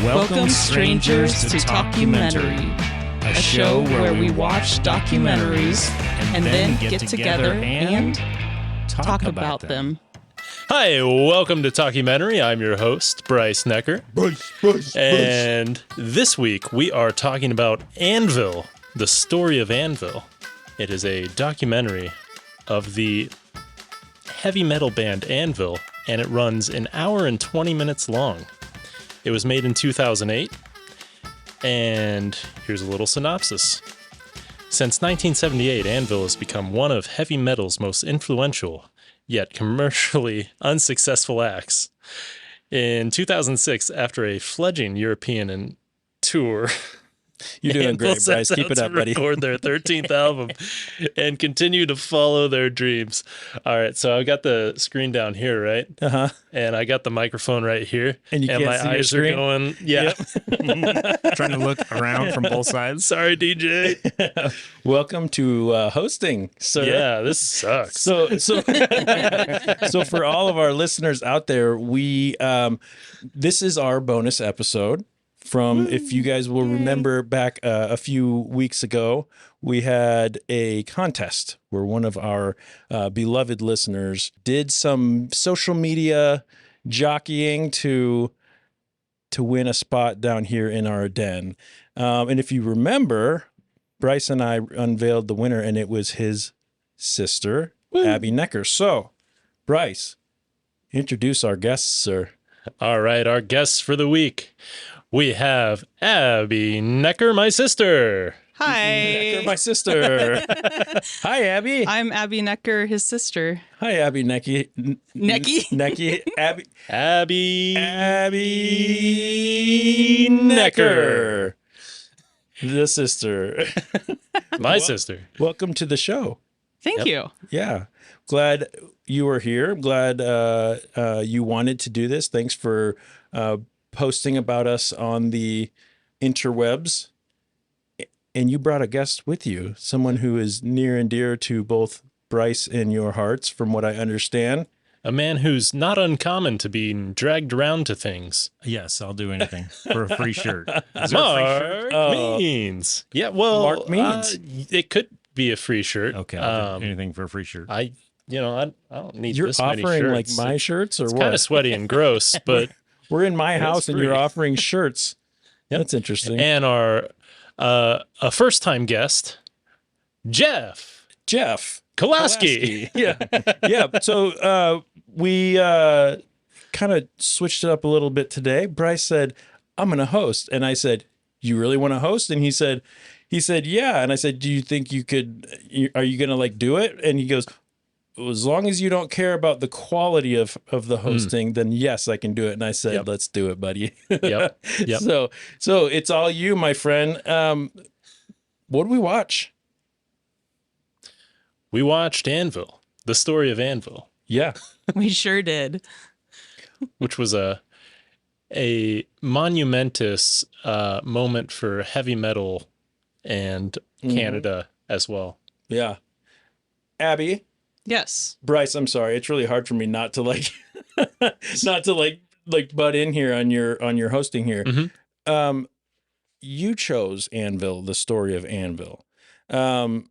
Welcome, strangers, to Talkumentary, a show where we watch documentaries and then get together and talk about them. Hi, welcome to Talkumentary. I'm your host, Brice Necker. And this week we are talking about Anvil, the Story of Anvil. It is a documentary of the heavy metal band Anvil, and it runs an hour and 20 minutes long. It was made in 2008, and here's a little synopsis. Since 1978, Anvil has become one of heavy metal's most influential, yet commercially unsuccessful acts. In 2006, after a fledgling European tour, you're doing great, Brice. Keep it up, buddy. Record their 13th album and continue to follow their dreams. All right, so I got the screen down here, right? Uh-huh. And I got the microphone right here. And you can't my see eyes your are screen? going, yeah. Yep. Trying to look around from both sides. Sorry, DJ. Welcome to hosting, sir. Yeah, this sucks. So for all of our listeners out there, this is our bonus episode from, if you guys will remember back a few weeks ago, we had a contest where one of our beloved listeners did some social media jockeying to win a spot down here in our den. And if you remember, Brice and I unveiled the winner, and it was his sister, Abby Necker. So, Brice, introduce our guests, sir. All right, our guests for the week. We have Abby Necker, my sister. Hi. Necker, my sister. Hi, Abby. I'm Abby Necker, his sister. Hi, Abby Necky. Necky? Abby Necker. The sister. My sister. Welcome to the show. Thank you. Yeah. Glad you were here. Glad you wanted to do this. Thanks for posting about us on the interwebs. And you brought a guest with you, someone who is near and dear to both Brice and your hearts, from what I understand. A man who's not uncommon to being dragged around to things. Yes, I'll do anything for a free shirt. Is there a free shirt? Mark Means. Yeah, well, Mark Means. It could be a free shirt. Okay, I'll do anything for a free shirt. I don't need You're this many offering shirts. like my shirts or it's what? kind of sweaty and gross, but We're in my house and you're free. offering shirts. Yep. That's interesting. And our a first-time guest, Jeff Kolaski. Yeah. So we kind of switched it up a little bit today. Brice said, I'm going to host. And I said, you really want to host? And he said, yeah. And I said, do you think you could, are you going to like do it? And he goes, as long as you don't care about the quality of the hosting, then yes, I can do it. And I said, Yep. let's do it, buddy. Yep. So it's all you, my friend. What did we watch? We watched Anvil, the Story of Anvil, Yeah. We sure did. which was a monumentous moment for heavy metal and Canada as well. Yeah. Abby, Yes. Brice, I'm sorry. It's really hard for me not to like butt in here on your hosting here. Mm-hmm. You chose Anvil, the Story of Anvil. And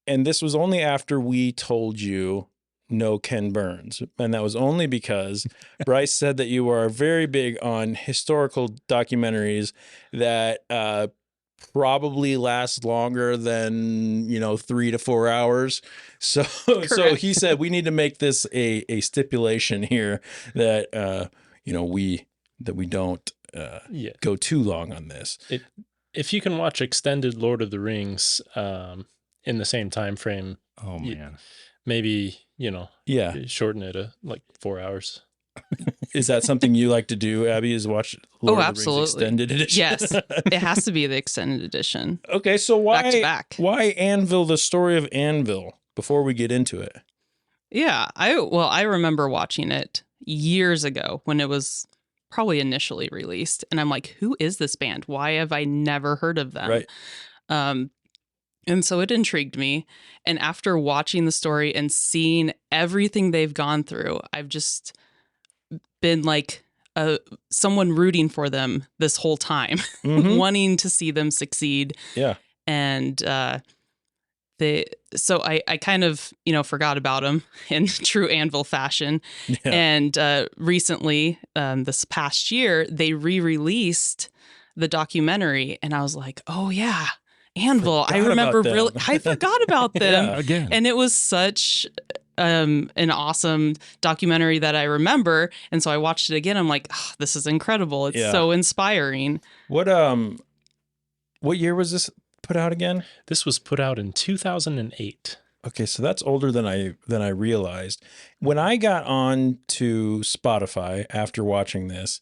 this was only after we told you no Ken Burns. And that was only because Brice said that you are very big on historical documentaries that probably last longer than 3 to 4 hours. So he said we need to make this a stipulation here that we don't go too long on this. If you can watch extended Lord of the Rings in the same time frame, Oh man. maybe Yeah. shorten it to like 4 hours. Is that something you like to do, Abby, is watch Lord of the absolutely. Rings extended edition? Yes. It has to be the extended edition. Okay, so Back to back. why Anvil, the Story of Anvil, before we get into it? Yeah. I remember watching it years ago when it was probably initially released. And I'm like, who is this band? Why have I never heard of them? Right. And so it intrigued me. And after watching the story and seeing everything they've gone through, I've just been like, someone rooting for them this whole time, wanting to see them succeed. Yeah. And so I kind of, forgot about them in true Anvil fashion. Yeah. And recently, this past year, they re-released the documentary, and I was like, oh yeah, Anvil. I remember I forgot about them. Yeah. Again. And it was such an awesome documentary that I remember. And so I watched it again. I'm like, oh, this is incredible. It's so inspiring. What year was this put out again? This was put out in 2008. Okay, so that's older than I realized. When I got on to Spotify after watching this,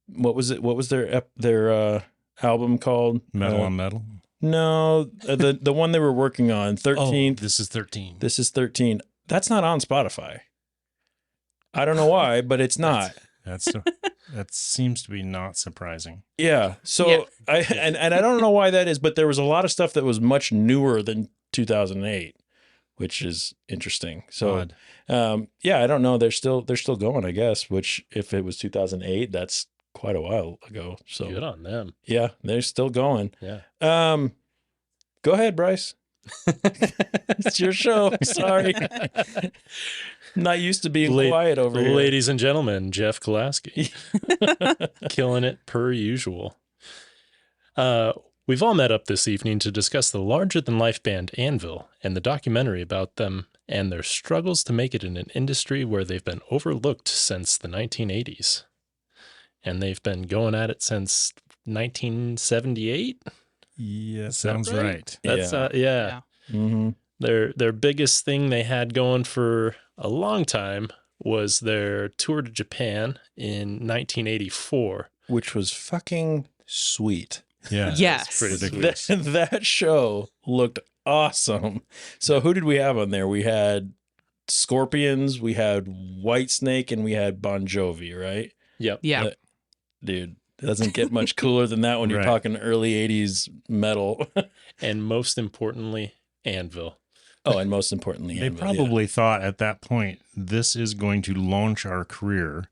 what was their album called? Metal on Metal. No, the one they were working on, 13th. This is 13. This is 13. That's not on Spotify. I don't know why, but it's not. That seems to be not surprising. Yeah. So and I don't know why that is, but there was a lot of stuff that was much newer than 2008, which is interesting. So, I don't know. They're still going, I guess. Which, if it was 2008, that's quite a while ago. So good on them. Yeah, they're still going. Yeah. Go ahead, Brice. It's your show. Sorry. Not used to being quiet over here. Ladies and gentlemen, Jeff Kolaski. Killing it per usual. We've all met up this evening to discuss the larger-than-life band Anvil and the documentary about them and their struggles to make it in an industry where they've been overlooked since the 1980s. And they've been going at it since 1978? Yeah, sounds right. That's Yeah. Mm-hmm. Their biggest thing they had going for a long time was their tour to Japan in 1984, which was fucking sweet. Yeah. Yes. Pretty ridiculous. That show looked awesome. So who did we have on there? We had Scorpions, we had Whitesnake, and we had Bon Jovi, right? Yep. Yeah. Dude, it doesn't get much cooler than that when you're talking early 80s metal. And most importantly, Anvil. Oh, and most importantly, They probably thought at that point, this is going to launch our career,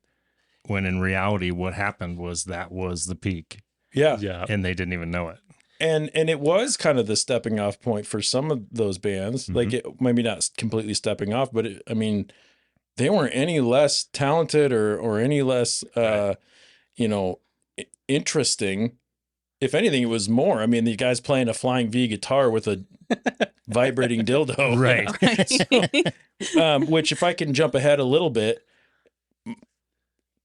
when in reality, what happened was that was the peak. Yeah. Yeah. And they didn't even know it. And it was kind of the stepping off point for some of those bands. Mm-hmm. Like, it maybe not completely stepping off, but they weren't any less talented or any less, interesting. If anything, it was more. I mean, the guy's playing a flying V guitar with a vibrating dildo. Right. So, which, if I can jump ahead a little bit,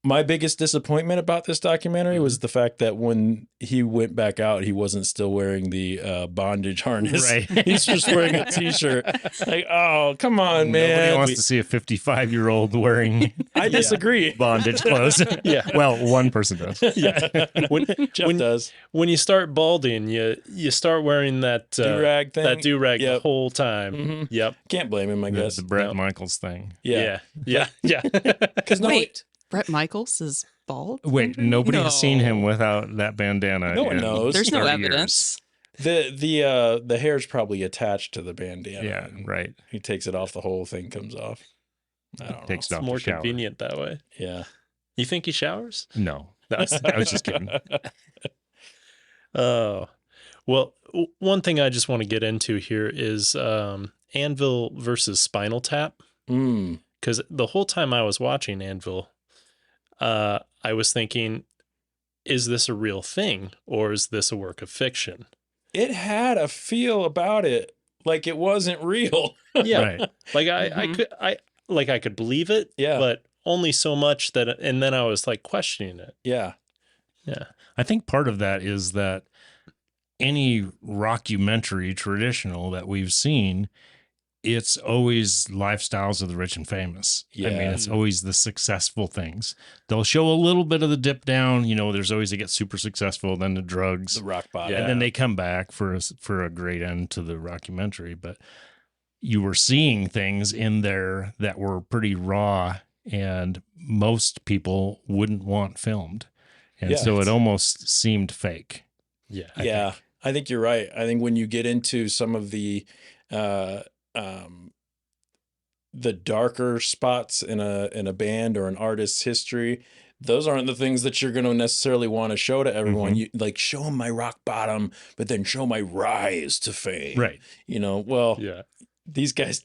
my biggest disappointment about this documentary was the fact that when he went back out, he wasn't still wearing the bondage harness. Right. He's just wearing a t-shirt. Like, oh, come on, man. Nobody wants to see a 55-year-old wearing I disagree. bondage clothes. Yeah. Well, one person does. Yeah. Jeff does. When you start balding, you start wearing that do-rag thing. That do-rag the whole time. Mm-hmm. Yep. Can't blame him, I guess. The Bret Michaels thing. Yeah. Yeah. Because Wait, Bret Michaels is bald? Wait, nobody's No. seen him without that bandana. No one in knows. There's no 30 years. evidence. the hair's probably attached to the bandana. Yeah, right. He takes it off, the whole thing comes off. I don't know. Takes it It's off more the shower. convenient that way. Yeah. You think he showers? No, No. I was just kidding. Oh, well, one thing I just want to get into here is Anvil versus Spinal Tap. Mm. Because the whole time I was watching Anvil, I was thinking, is this a real thing or is this a work of fiction? It had a feel about it like it wasn't real. Yeah. Right. Like I could believe it, Yeah. but only so much that, and then I was like questioning it. Yeah. Yeah. I think part of that is that any rockumentary traditional that we've seen, it's always lifestyles of the rich and famous. I mean, Yeah. it's always the successful things. They'll show a little bit of the dip down. You know, there's always they get super successful, then the drugs, The rock bottom. Yeah. and then they come back for a great end to the rockumentary. But you were seeing things in there that were pretty raw, and most people wouldn't want filmed, and Yeah. so it almost seemed fake. Yeah. Yeah. I think you're right. I think when you get into some of the the darker spots in a band or an artist's history, those aren't the things that you're going to necessarily want to show to everyone. You like show them my rock bottom, but then show my rise to fame. Right. You know, well, Yeah. these guys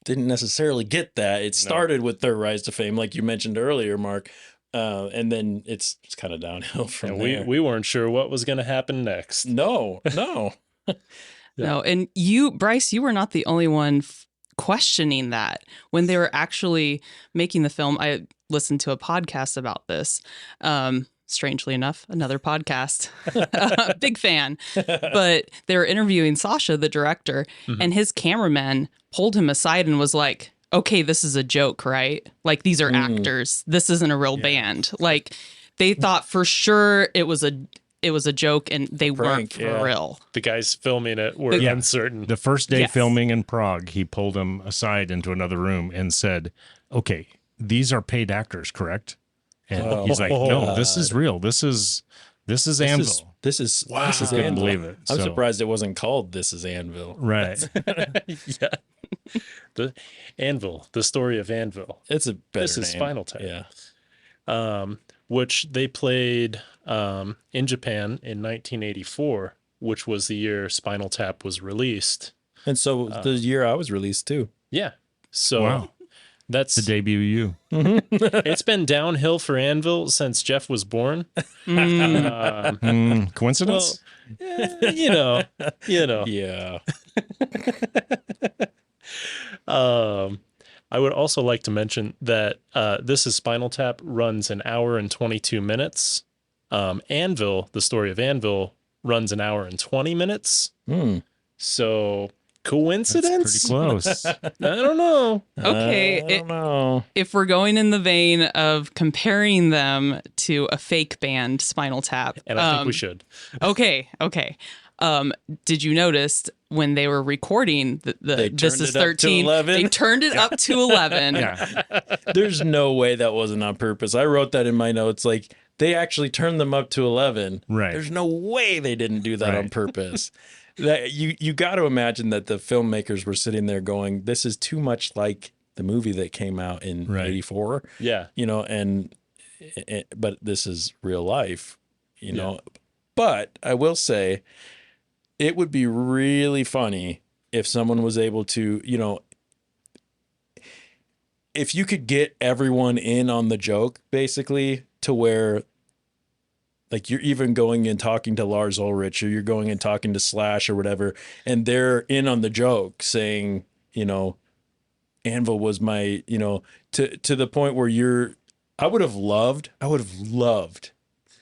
didn't necessarily get that. It started with their rise to fame, like you mentioned earlier, Mark. And then it's kind of downhill from And there. we weren't sure what was going to happen next. No. No, and you, Brice, you were not the only one questioning that when they were actually making the film. I listened to a podcast about this. Strangely enough, another podcast. Big fan. But they were interviewing Sasha, the director, and his cameraman pulled him aside and was like, okay, this is a joke, right? Like, these are actors. This isn't a real band. Like, they thought for sure it was a joke, and they weren't for real. The guys filming it were uncertain. The first day filming in Prague, he pulled him aside into another room and said, okay, these are paid actors, correct? And he's like, no, this is real. This is Anvil. This is Couldn't Anvil. believe it. I'm So- surprised it wasn't called This Is Anvil. Right. Yeah. The Anvil, the story of Anvil, It's a better This Is name. Spinal Tap. Yeah. Which they played in Japan in 1984, which was the year Spinal Tap was released. And so the year I was released too. Yeah. So Wow. that's To debut you. it's been downhill for Anvil since Jeff was born. Coincidence? You know. Yeah. I would also like to mention that This Is Spinal Tap runs an hour and 22 minutes. Anvil, the story of Anvil, runs an hour and 20 minutes. So coincidence? Pretty close. I don't know. Okay, I don't know. if we're going in the vein of comparing them to a fake band, Spinal Tap, And I think we should. Okay. Did you notice when they were recording the They This turned Is it up to 13? 11? They turned it up to 11. Yeah. There's no way that wasn't on purpose. I wrote that in my notes. Like, they actually turned them up to 11. Right. There's no way they didn't do that on Right. purpose. That you got to imagine that the filmmakers were sitting there going, "This is too much like the movie that came out in Right. '84." Yeah. You know, but this is real life. You know, but I will say, it would be really funny if someone was able to, you know, if you could get everyone in on the joke, basically, to where, like, you're even going and talking to Lars Ulrich, or you're going and talking to Slash or whatever, and they're in on the joke saying, you know, Anvil was my, you know, to the point where I would have loved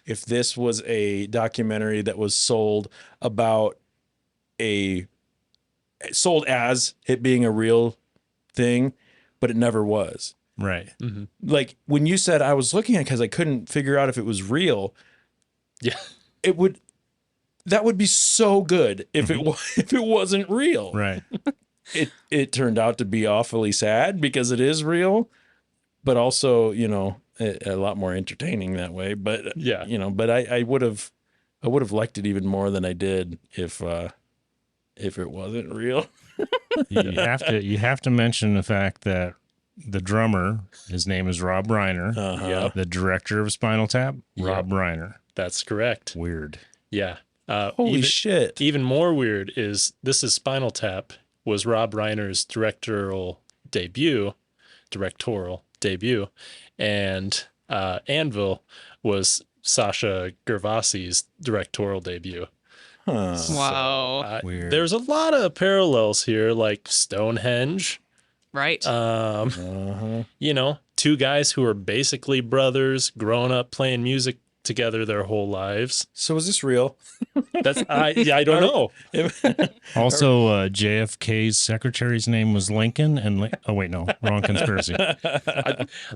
if this was a documentary that was sold as it being a real thing, but it never was. Right. Like, when you said, I was looking at it because I couldn't figure out if it was real. Yeah. That would be so good if it wasn't real. Right. It turned out to be awfully sad because it is real, but also, you know, a lot more entertaining that way. But Yeah. you know, but I would have liked it even more than I did if it wasn't real. You have to mention the fact that the drummer, his name is Rob Reiner. Uh-huh. The director of Spinal Tap, Rob Reiner. That's correct. Weird. Yeah. Holy shit. Even more weird is This Is Spinal Tap was Rob Reiner's directorial debut, and Anvil was Sasha Gervasi's directorial debut. Huh. Wow. Weird. There's a lot of parallels here, like Stonehenge. Right. You know, two guys who are basically brothers, growing up playing music together their whole lives. So is this real? That's I don't know. Also, JFK's secretary's name was Lincoln. Oh, wait, no. Wrong conspiracy.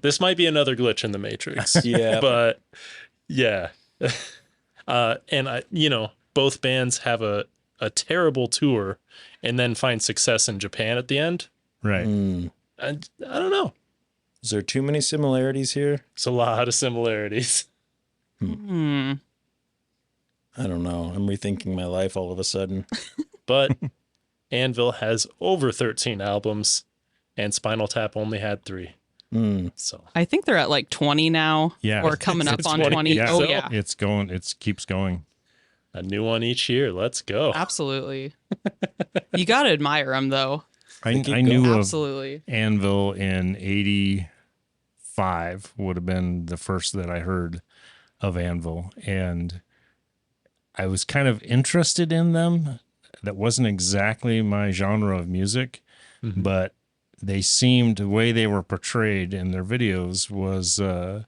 This might be another glitch in the Matrix. Yeah. But yeah. And both bands have a terrible tour and then find success in Japan at the end. Right. I don't know. Is there too many similarities here? It's a lot of similarities. Hmm. I don't know. I'm rethinking my life all of a sudden. But Anvil has over 13 albums and Spinal Tap only had 3. So I think they're at like 20 now. Yeah. Or coming up It's on 20. 20. Yeah. Oh, So- yeah. It's going. It keeps going. a new one each year. Let's go. Absolutely. You got to admire them, though. I keep knew going. of Absolutely. Anvil in '85 would have been the first that I heard of Anvil, and I was kind of interested in them. That wasn't exactly my genre of music, but they seemed, the way they were portrayed in their videos was a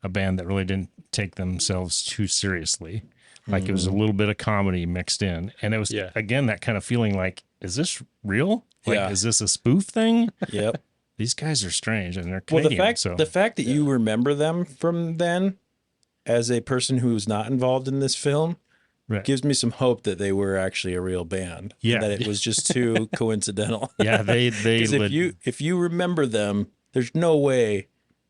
band that really didn't take themselves too seriously. Like it was a little bit of comedy mixed in. And it was, again, that kind of feeling like, is this real? Like, Yeah. is this a spoof thing? Yep. These guys are strange and they're Well, Canadian. the fact that you remember them from then, as a person who was not involved in this film, Right. gives me some hope that they were actually a real band. Yeah. That it was just too coincidental. Yeah, they 'Cause if you remember them, there's no way,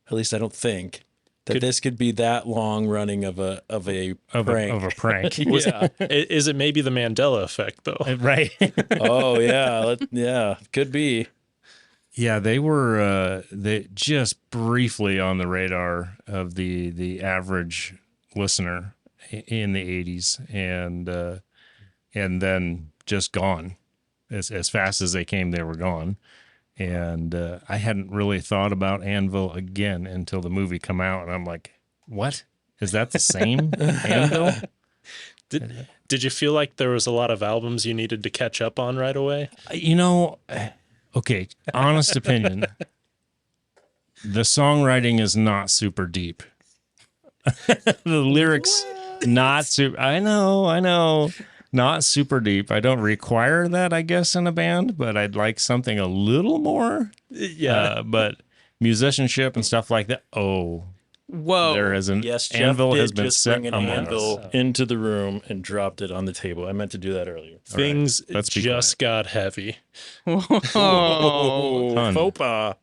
at least I don't think, that this could be that long running of a prank. of a prank. Yeah. Is it maybe the Mandela effect though? Right. Oh yeah. Yeah. Could be. Yeah, they were they just briefly on the radar of the average listener in the 80s, and then just gone. As fast as they came, they were gone. And I hadn't really thought about Anvil again until the movie come out, and I'm like, what? Is that the same Anvil? Did you feel like there was a lot of albums you needed to catch up on right away? You know, okay, honest opinion. The songwriting is not super deep. The lyrics, not super. I know. Not super deep. I don't require that, I guess, in a band, but I'd like something a little more. Yeah. But musicianship and stuff like that. Oh, Whoa. there is an Yes, Jeff Anvil did has been just set bring an among anvil us. into the room and dropped it on the table. I meant to do that earlier. Things let's be just got heavy. Whoa. Fun. Faux pas.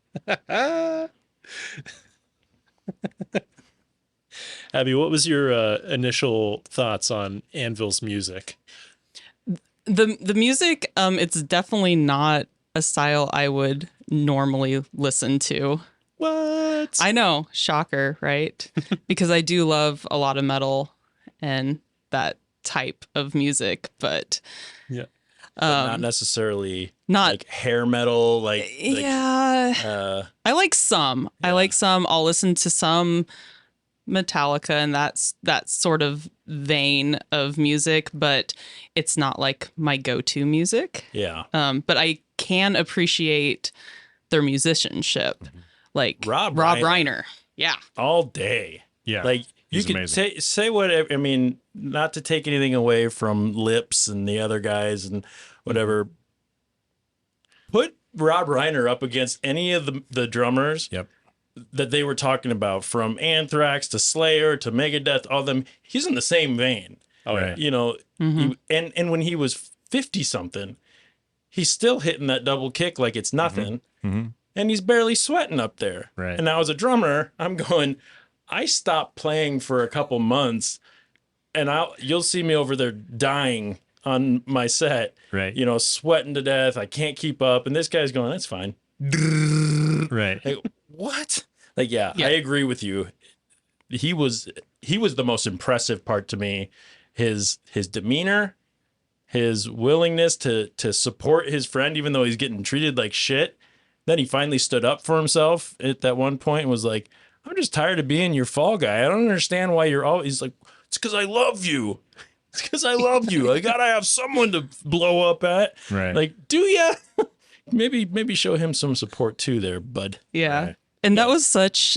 Abby, what was your initial thoughts on Anvil's music? The music, it's definitely not a style I would normally listen to. What? I know, shocker, right? Because I do love a lot of metal and that type of music, but Yeah. Not necessarily not like hair metal, like yeah. I like some. I like some. I'll listen to some Metallica and that's that sort of vein of music, but it's not like my go-to music. yeah. But I can appreciate their musicianship, like Rob Reiner. Yeah. All day. Yeah. Like you he's could amazing. say whatever. I mean, not to take anything away from Lips and the other guys and whatever. Put Rob Reiner up against any of the drummers Yep. that they were talking about, from Anthrax to Slayer to Megadeth, all them. He's in the same vein. Oh, Right. You know, and when he was 50 something, he's still hitting that double kick like it's nothing. And he's barely sweating up there. Right. And now as a drummer, I'm going, I stopped playing for a couple months and you'll see me over there dying on my set, Right. you know, sweating to death. I can't keep up. And this guy's going, that's fine. Right. Like, what? Like, yeah, I agree with you. He was the most impressive part to me. His demeanor, his willingness to support his friend, even though he's getting treated like shit. Then he finally stood up for himself at that one point and was like, I'm just tired of being your fall guy. I don't understand why you're always like, it's because I love you. It's because I love you. I gotta have someone to blow up at. Right. Like, do ya? maybe show him some support too there, bud. Yeah. Right. And that was such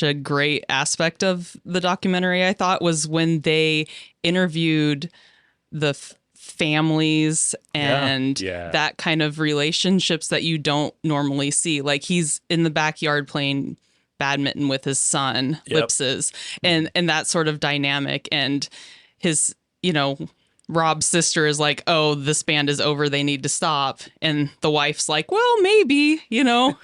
a great aspect of the documentary, I thought, was when they interviewed the families and Yeah. that kind of relationships that you don't normally see. Like he's in the backyard playing badminton with his son, Yep. Lipses, and that sort of dynamic, and his, you know, Rob's sister is like, "Oh, this band is over. They need to stop." And the wife's like, "Well, maybe, you know."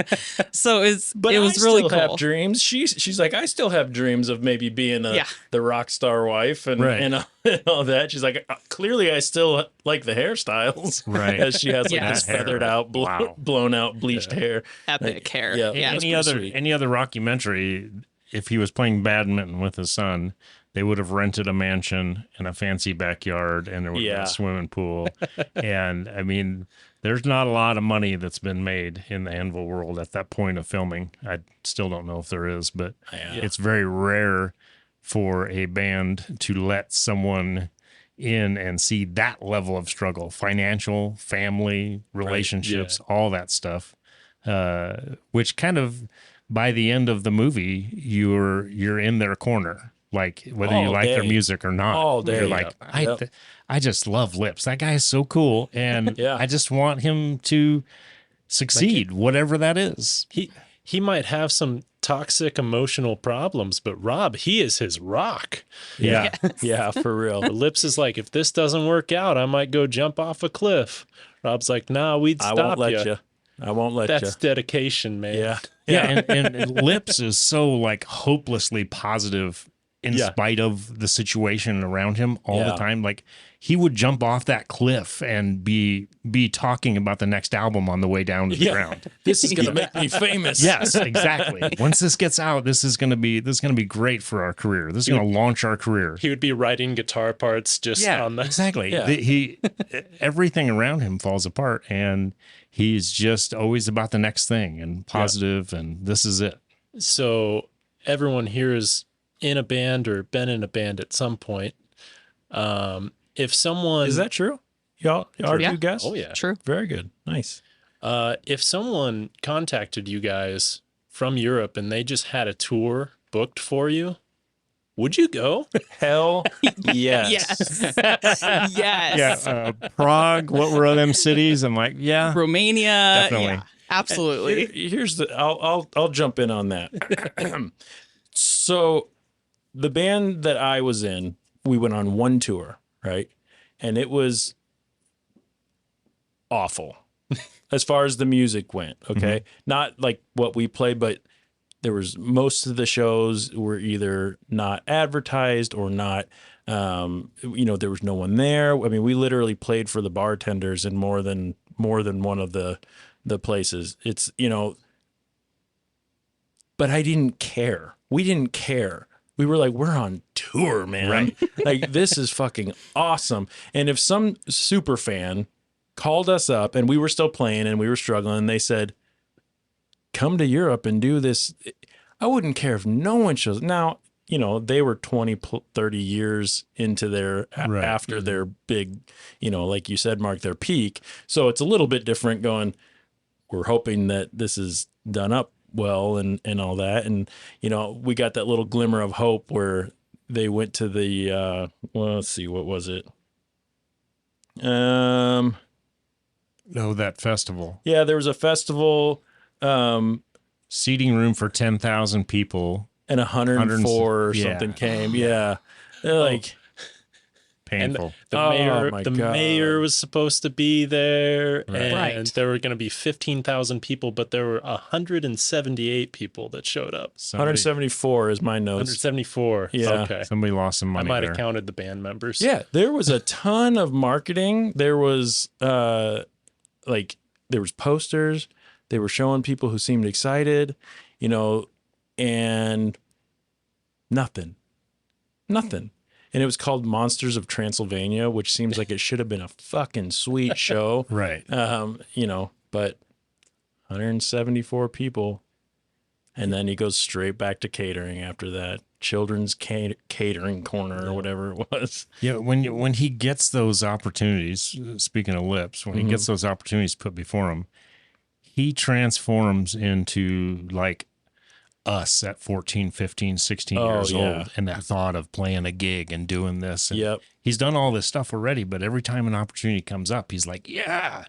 So it was really still cool. have dreams. She's like, I still have dreams of maybe being the rock star wife and all that. She's like, clearly I still like the hairstyles, right? As she has like this feathered out, blown out, bleached hair, epic hair. Yeah. Any other rockumentary, if he was playing badminton with his son, they would have rented a mansion and a fancy backyard, and there would be a swimming pool. And I mean, there's not a lot of money that's been made in the Anvil world at that point of filming. I still don't know if there is, but it's very rare for a band to let someone in and see that level of struggle, financial, family, relationships, all that stuff, which kind of by the end of the movie, you're in their corner. Like whether you like their music or not, all day. You're like, I just love Lips. That guy is so cool, and I just want him to succeed, whatever that is. He might have some toxic emotional problems, but Rob, he is his rock. Yeah, yeah, for real. Lips is like, if this doesn't work out, I might go jump off a cliff. Rob's like, nah, we'd stop you. I won't let you. I won't let you. That's dedication, man. Yeah, and Lips is so like hopelessly positive in spite of the situation around him all the time. Like he would jump off that cliff and be talking about the next album on the way down to the ground. This is going to make me famous. Yes, exactly. Once this gets out, this is going to be great for our career. This is going to launch our career. He would be writing guitar parts just on the exactly. Yeah. Everything around him falls apart, and he's just always about the next thing and positive, and this is it. So everyone here is in a band or been in a band at some point. If someone... Is that true? Y'all are two guests? Oh, yeah. True. Very good. Nice. If someone contacted you guys from Europe and they just had a tour booked for you, would you go? Hell yes. Yes. Yeah. Prague, what were them cities? I'm like, Romania. Definitely. Yeah, absolutely. Here's the... I'll jump in on that. So the band that I was in, we went on one tour, right? And it was awful as far as the music went. Okay. Not like what we played, but there was most of the shows were either not advertised or not, there was no one there. I mean, we literally played for the bartenders in more than one of the places. It's, but I didn't care. We didn't care. We were like, we're on tour, man. Right. Like, this is fucking awesome. And if some super fan called us up and we were still playing and we were struggling, and they said, come to Europe and do this, I wouldn't care if no one shows. Now, they were 20, 30 years into their, after their big, like you said, Mark, their peak. So it's a little bit different going, we're hoping that this is done up well and all that. And, we got that little glimmer of hope where they went to the, let's see, what was it? No, that festival. Yeah, there was a festival. Seating room for 10,000 people. And 104 or something came. Yeah. They're like... Painful. And the mayor was supposed to be there, and there were going to be 15,000 people, but there were 178 people that showed up. 174 is my notes. 174. Yeah. Okay. Somebody lost some money. I might have counted the band members. Yeah, there was a ton of marketing. There was there was posters. They were showing people who seemed excited, and nothing. And it was called Monsters of Transylvania, which seems like it should have been a fucking sweet show. Right. But 174 people. And then he goes straight back to catering after that. Children's catering corner or whatever it was. Yeah, when he gets those opportunities, speaking of Lips, when he gets those opportunities put before him, he transforms into like us at 14, 15, 16 years old, and that thought of playing a gig and doing this. And he's done all this stuff already, but every time an opportunity comes up, he's like, yeah.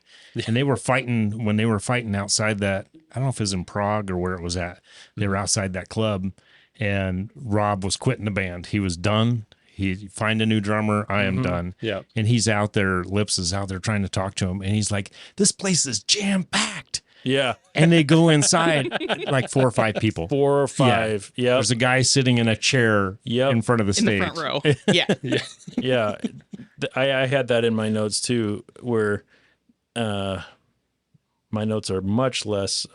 And they were fighting when they were fighting outside that, I don't know if it was in Prague or where it was at. They were outside that club, and Rob was quitting the band. He was done. He find a new drummer. I am done. Yeah. And he's out there. Lips is out there trying to talk to him, and he's like, "This place is jam packed." Yeah. And they go inside, like 4 or 5 people. 4 or 5. Yeah. There's a guy sitting in a chair in front of the In stage. the front row. Yeah. Yeah. I had that in my notes too, where my notes are much less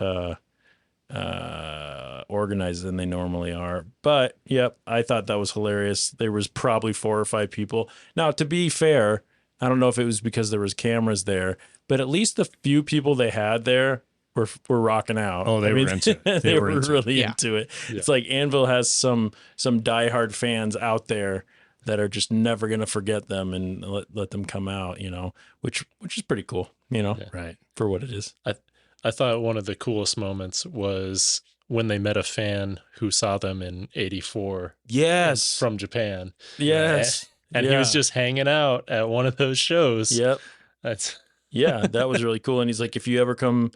organized than they normally are. But yep, I thought that was hilarious. There was probably 4 or 5 people. Now, to be fair, I don't know if it was because there was cameras there, but at least the few people they had there were rocking out. Oh, they were into it. They were really it. into it. Yeah. It's like Anvil has some diehard fans out there that are just never going to forget them and let them come out, which is pretty cool, Right. for what it is. I thought one of the coolest moments was when they met a fan who saw them in '84. Yes. From Japan. Yes. And he was just hanging out at one of those shows. Yep. Yeah, that was really cool. And he's like, if you ever come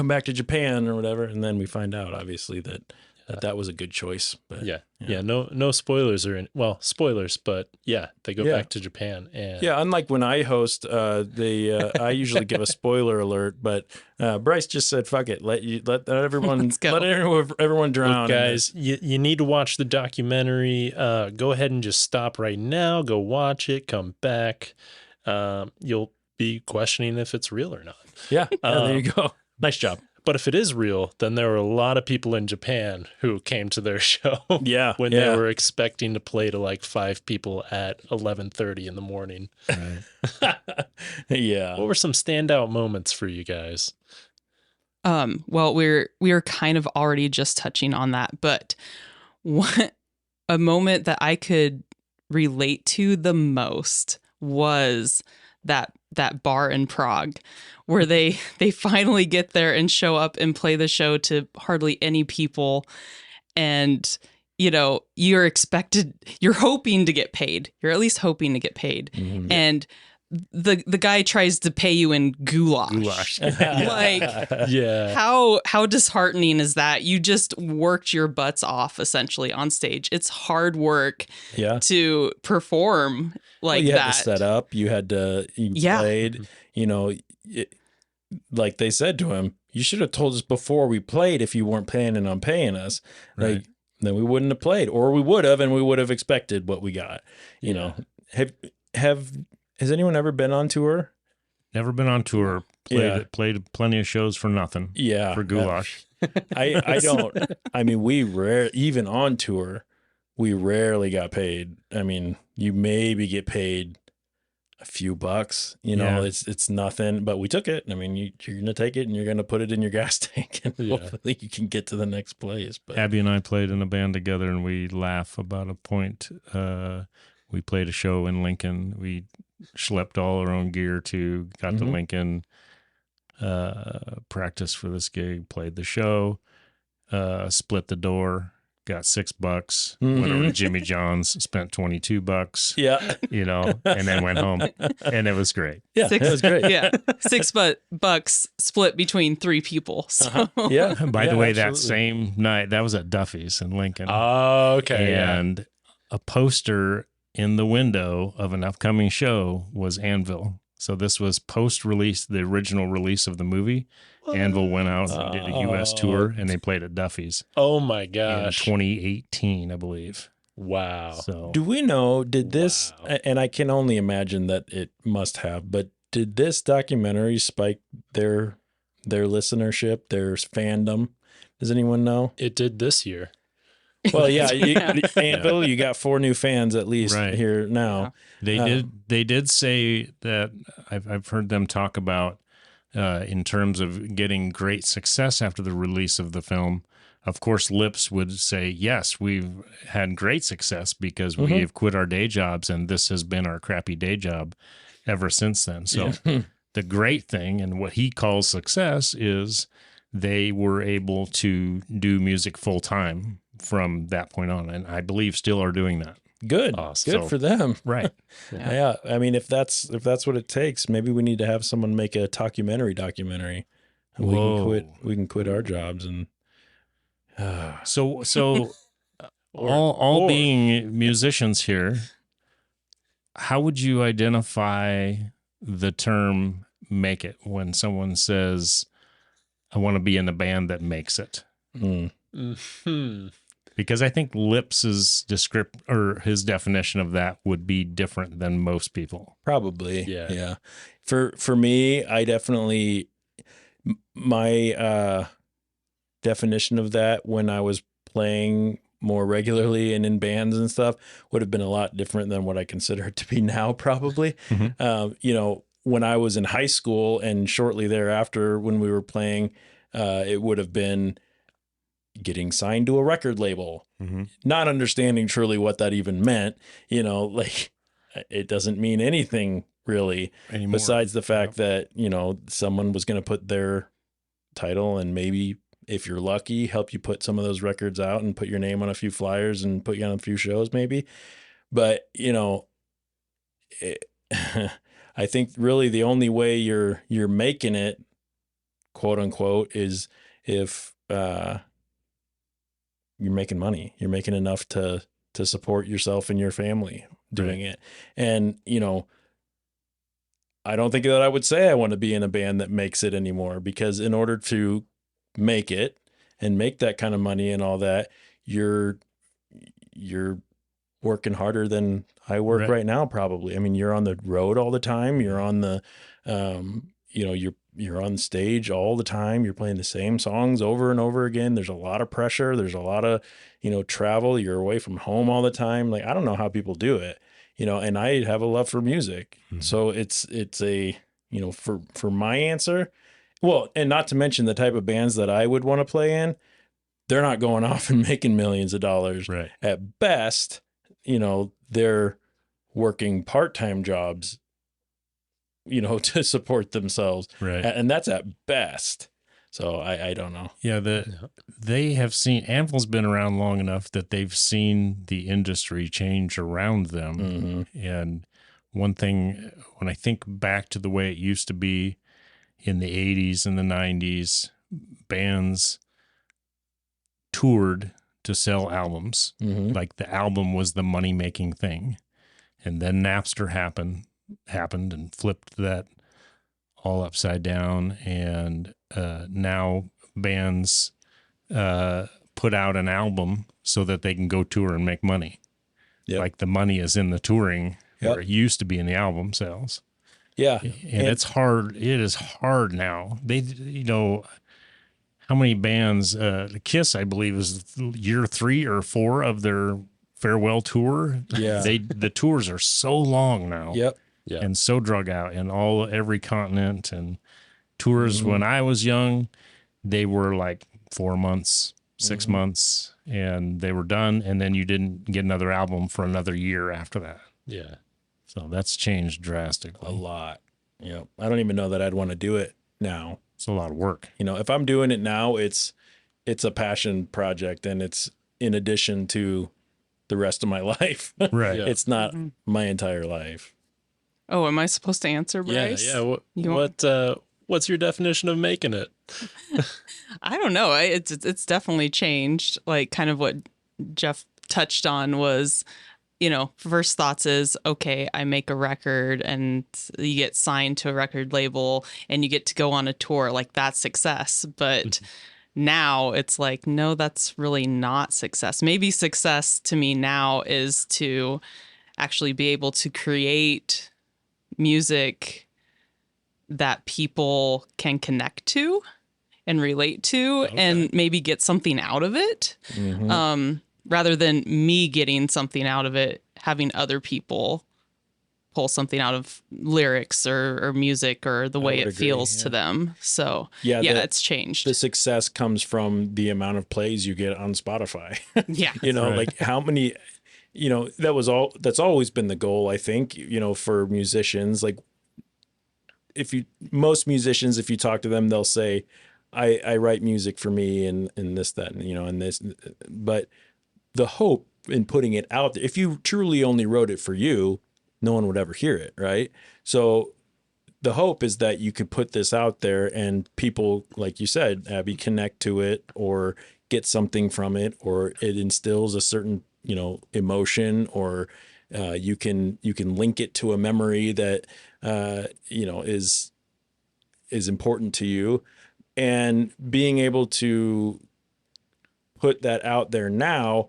back to Japan or whatever, and then we find out obviously that was a good choice. But no spoilers are in. Well, spoilers, but they go back to Japan. And unlike when I host, I usually give a spoiler alert, but Brice just said, "Fuck it, let everyone everyone drown." Look, guys, you need to watch the documentary. Go ahead and just stop right now. Go watch it. Come back. You'll be questioning if it's real or not. Yeah, there you go. Nice job. But if it is real, then there were a lot of people in Japan who came to their show. When they were expecting to play to like 5 people at 11:30 in the morning. Right. Yeah. What were some standout moments for you guys? Well, we're kind of already just touching on that, but a moment that I could relate to the most was that bar in Prague where they finally get there and show up and play the show to hardly any people. And, you're hoping to get paid. You're at least hoping to get paid. Mm-hmm. And the guy tries to pay you in goulash. How disheartening is that? You just worked your butts off essentially on stage. It's hard work to perform that. You had to set up. You had to played. Like they said to him, you should have told us before we played if you weren't planning on paying us. Right. Like then we wouldn't have played, or we would have, and we would have expected what we got. Has anyone ever been on tour? Never been on tour. Played plenty of shows for nothing. Yeah. For goulash. I don't. I mean, even on tour, we rarely got paid. I mean, you maybe get paid a few bucks. It's nothing, but we took it. I mean, you're going to take it and you're going to put it in your gas tank, and hopefully you can get to the next place. But Abby and I played in a band together, and we laugh about a point. We played a show in Lincoln. We schlepped all our own gear got to Lincoln, practiced for this gig, played the show, split the door, got $6, went over to Jimmy John's, spent $22. Yeah. And then went home, and it was great. Yeah. It was great. Yeah. $6 split between 3 people. So. Yeah. By the way, that same night, that was at Duffy's in Lincoln. Oh, okay. And a poster in the window of an upcoming show was Anvil. So this was post-release, the original release of the movie. What? Anvil went out and did a U.S. tour, and they played at Duffy's. Oh my gosh! In 2018, I believe. Wow. So do we know? Did this? And I can only imagine that it must have. But did this documentary spike their listenership, their fandom? Does anyone know? It did this year. Well, Anvil, you got 4 new fans at least here now. Yeah. They did say that I've heard them talk about in terms of getting great success after the release of the film. Of course, Lips would say, yes, we've had great success because we have quit our day jobs, and this has been our crappy day job ever since then. So the great thing, and what he calls success, is they were able to do music full time from that point on, and I believe still are doing that. Good. Good for them. Right. Yeah. I mean, if that's what it takes, maybe we need to have someone make a documentary. And we can quit our jobs and So all being musicians here, how would you identify the term make it when someone says, I want to be in a band that makes it? Mm-hmm. Because I think Lips's his definition of that would be different than most people. Probably. Yeah. Yeah. For me, I definitely, my definition of that when I was playing more regularly and in bands and stuff would have been a lot different than what I consider it to be now, probably. When I was in high school and shortly thereafter when we were playing, it would have been getting signed to a record label, not understanding truly what that even meant. Like it doesn't mean anything really anymore, besides the fact that, someone was going to put their title and maybe, if you're lucky, help you put some of those records out and put your name on a few flyers and put you on a few shows maybe. But, I think really the only way you're making it, quote unquote, is if you're making money. You're making enough to support yourself and your family doing it. And, I don't think that I would say I want to be in a band that makes it anymore, because in order to make it and make that kind of money and all that, you're working harder than I work right now, probably. I mean, you're on the road all the time. You're on the, you're on stage all the time. You're playing the same songs over and over again. There's a lot of pressure. There's a lot of, travel. You're away from home all the time. Like, I don't know how people do it, and I have a love for music. So it's a, for my answer, well, and not to mention the type of bands that I would want to play in, they're not going off and making millions of dollars. Right. At best, they're working part-time jobs, to support themselves. Right. And that's at best. So I don't know. Yeah. They have seen, Anvil's been around long enough that they've seen the industry change around them. And one thing, when I think back to the way it used to be in the 80s and the 90s, bands toured to sell albums. Like the album was the money-making thing. And then Napster happened and flipped that all upside down. And now bands put out an album so that they can go tour and make money. Like the money is in the touring, where it used to be in the album sales. Yeah. And it's hard. It is hard now. They, how many bands, Kiss, I believe, is year 3 or 4 of their farewell tour. Yeah. The tours are so long now. Yep. Yeah. And so drug out in every continent, and tours when I was young, they were like 4 months, 6 months, and they were done. And then you didn't get another album for another year after that. Yeah. So that's changed drastically. A lot. I don't even know that I'd want to do it now. It's a lot of work. If I'm doing it now, it's a passion project, and it's in addition to the rest of my life. Right. Yeah. It's not my entire life. Oh, am I supposed to answer, Brice? Yeah. What's your definition of making it? I don't know. It's definitely changed. Like, kind of what Jeff touched on was, first thoughts is, okay, I make a record and you get signed to a record label and you get to go on a tour. Like, that's success. But now it's like, no, that's really not success. Maybe success to me now is to actually be able to create music that people can connect to and relate to, and maybe get something out of it. Rather than me getting something out of it, having other people pull something out of lyrics or music or the way it feels to them. So it's changed. The success comes from the amount of plays you get on Spotify. Yeah. Like how many, that's always been the goal, I think, for musicians. Like, most musicians, if you talk to them, they'll say, I write music for me and this, that, and this, but the hope in putting it out there, if you truly only wrote it for you, no one would ever hear it. Right. So the hope is that you could put this out there and people, like you said, Abby, connect to it or get something from it, or it instills a certain, emotion, or you can link it to a memory that is important to you, and being able to put that out there now.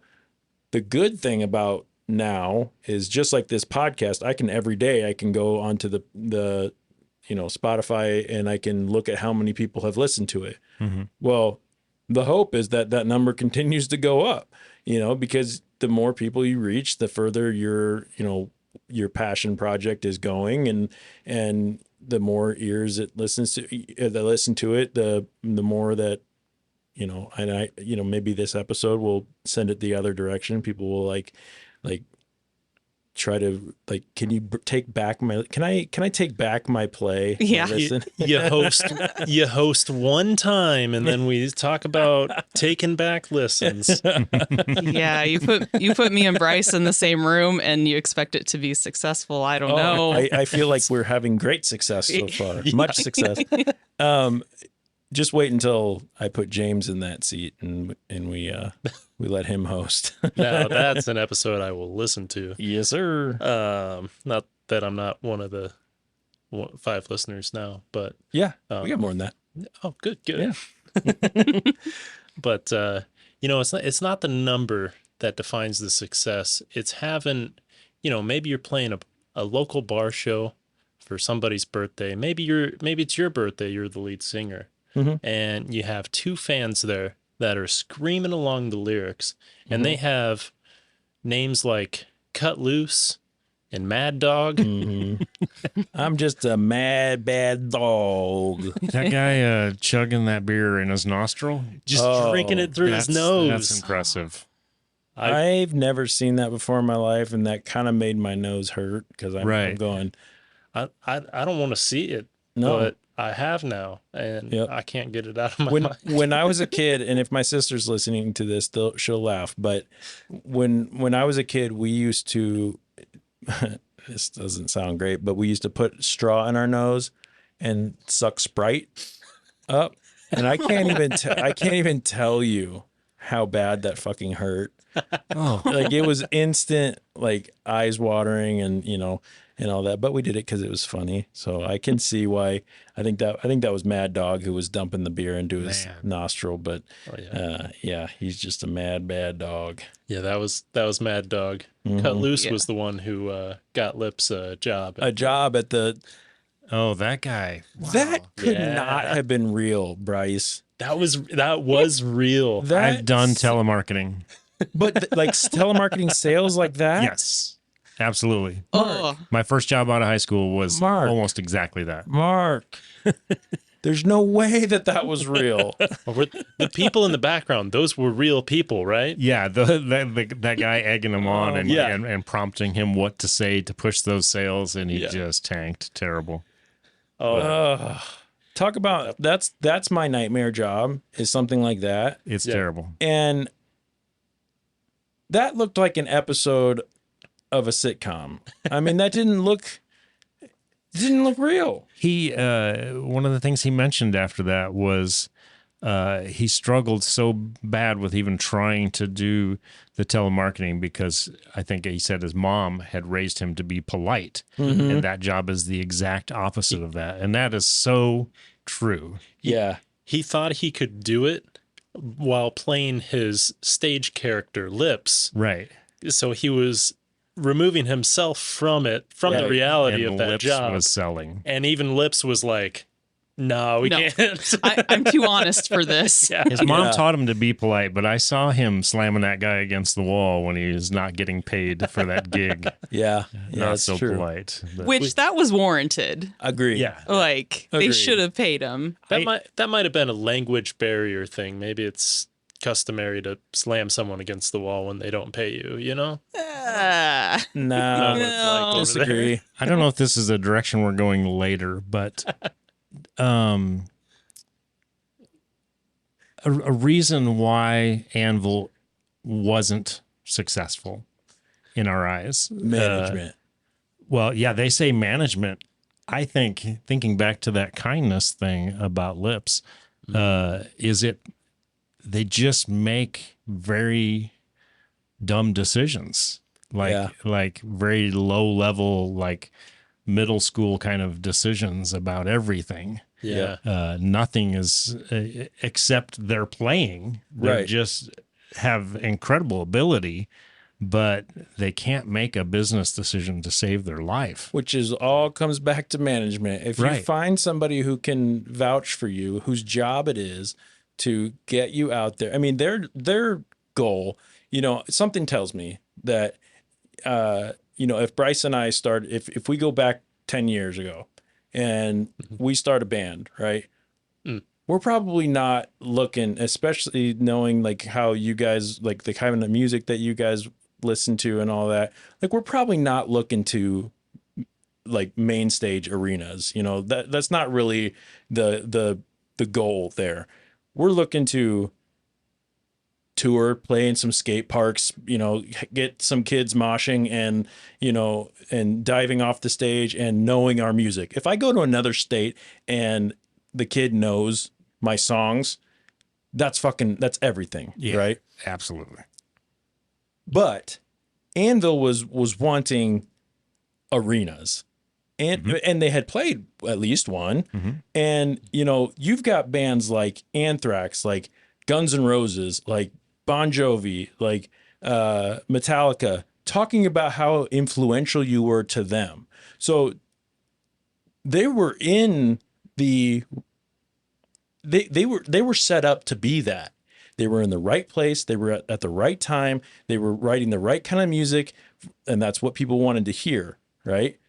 The good thing about now is, just like this podcast, I can every day I can go onto the Spotify, and I can look at how many people have listened to it. Mm-hmm. Well, the hope is that number continues to go up, because the more people you reach, the further your passion project is going, and the more ears it listens to, that listen to it, the more that, and maybe this episode will send it the other direction. People will like try to can you take back my, can I take back my play? Yeah. You host one time, and then we talk about taking back listens. Yeah, you put me and Brice in the same room, and you expect it to be successful. I don't know. I feel like we're having great success so far. Much success. Just wait until I put James in that seat, and we let him host. Now that's an episode I will listen to. Yes, sir. Not that I'm not one of the 5 listeners now, but Yeah, we got more than that. oh, good. Yeah. But it's not the number that defines the success. It's having, maybe you're playing a local bar show for somebody's birthday. Maybe it's your birthday. You're the lead singer. Mm-hmm. And you have 2 fans there that are screaming along the lyrics, and they have names like Cut Loose and Mad Dog. Mm-hmm. I'm just a mad, bad dog. That guy chugging that beer in his nostril, Just drinking it through his nose. That's impressive. I've never seen that before in my life, and that kind of made my nose hurt, because I'm going, I don't want to see it, no. but I have now, and Yep. I can't get it out of my mind. When I was a kid, and if my sister's listening to this, she'll laugh. But when I was a kid, we used to. This doesn't sound great, but we used to put straw in our nose and suck Sprite up, and I can't even tell you how bad that fucking hurt. Oh, Like, it was instant, like, eyes watering, and and all that. But we did it because it was funny. So I can see why. I think that was Mad Dog who was dumping the beer into his nostril. But yeah, he's just a mad, bad dog. Yeah, that was Mad Dog. Mm-hmm. Cut Loose was the one who got Lips a job. A job at the. oh, that guy. Wow. That could Yeah. not have been real, Brice. That was real. I've done telemarketing. But telemarketing sales like that. Yes, absolutely. Oh, My first job out of high school was Mark. almost exactly that. Mark. There's no way that was real. The people in the background, those were real people, right? Yeah, that guy egging him on and, yeah. and prompting him what to say to push those sales, and he just tanked. Terrible. Oh, Talk about that's my nightmare job, is something like that. It's terrible. And that looked like an episode of a sitcom. I mean, that didn't look real. He one of the things he mentioned after that was he struggled so bad with even trying to do the telemarketing, because I think he said his mom had raised him to be polite, and that job is the exact opposite of that, and that is so true. Yeah. he thought he could do it while playing his stage character Lips. Right. So he was removing himself from the reality And of that Lips job. was selling. And even Lips was like, no, we can't. I'm too honest for this. Yeah. His mom taught him to be polite, but I saw him slamming that guy against the wall when he was not getting paid for that gig. Yeah. Yeah, Not that's so true. polite. But- Which that was warranted. Agree. yeah. Like they Agreed. should have paid him. That might have been a language barrier thing. Maybe it's customary to slam someone against the wall when they don't pay you, you know? Ah. No, what it's like over disagree. I don't know if this is the direction we're going later, but a reason why Anvil wasn't successful in our eyes. Management. Well, yeah, they say management. I think, thinking back to that kindness thing about Lips, is it they just make very dumb decisions, like very low level, like middle school kind of decisions about everything. Yeah. Nothing is except they're playing. They just have incredible ability, but they can't make a business decision to save their life. Which is all comes back to management. If you find somebody who can vouch for you, whose job it is to get you out there. I mean, their goal, something tells me that, if Brice and I start, if we go back 10 years ago and we start a band, right? We're probably not looking, especially knowing like how you guys, like the kind of music that you guys listen to and all that, like we're probably not looking to like main stage arenas. That's not really the goal there. We're looking to tour, play in some skate parks, get some kids moshing and, and diving off the stage and knowing our music. If I go to another state and the kid knows my songs, that's everything. Yeah, right? Absolutely. But Anvil was wanting arenas. And they had played at least one. And, you've got bands like Anthrax, like Guns N' Roses, like Bon Jovi, like Metallica, talking about how influential you were to them. So they were in they were set up to be that. They were in the right place. They were at the right time. They were writing the right kind of music, and that's what people wanted to hear, right?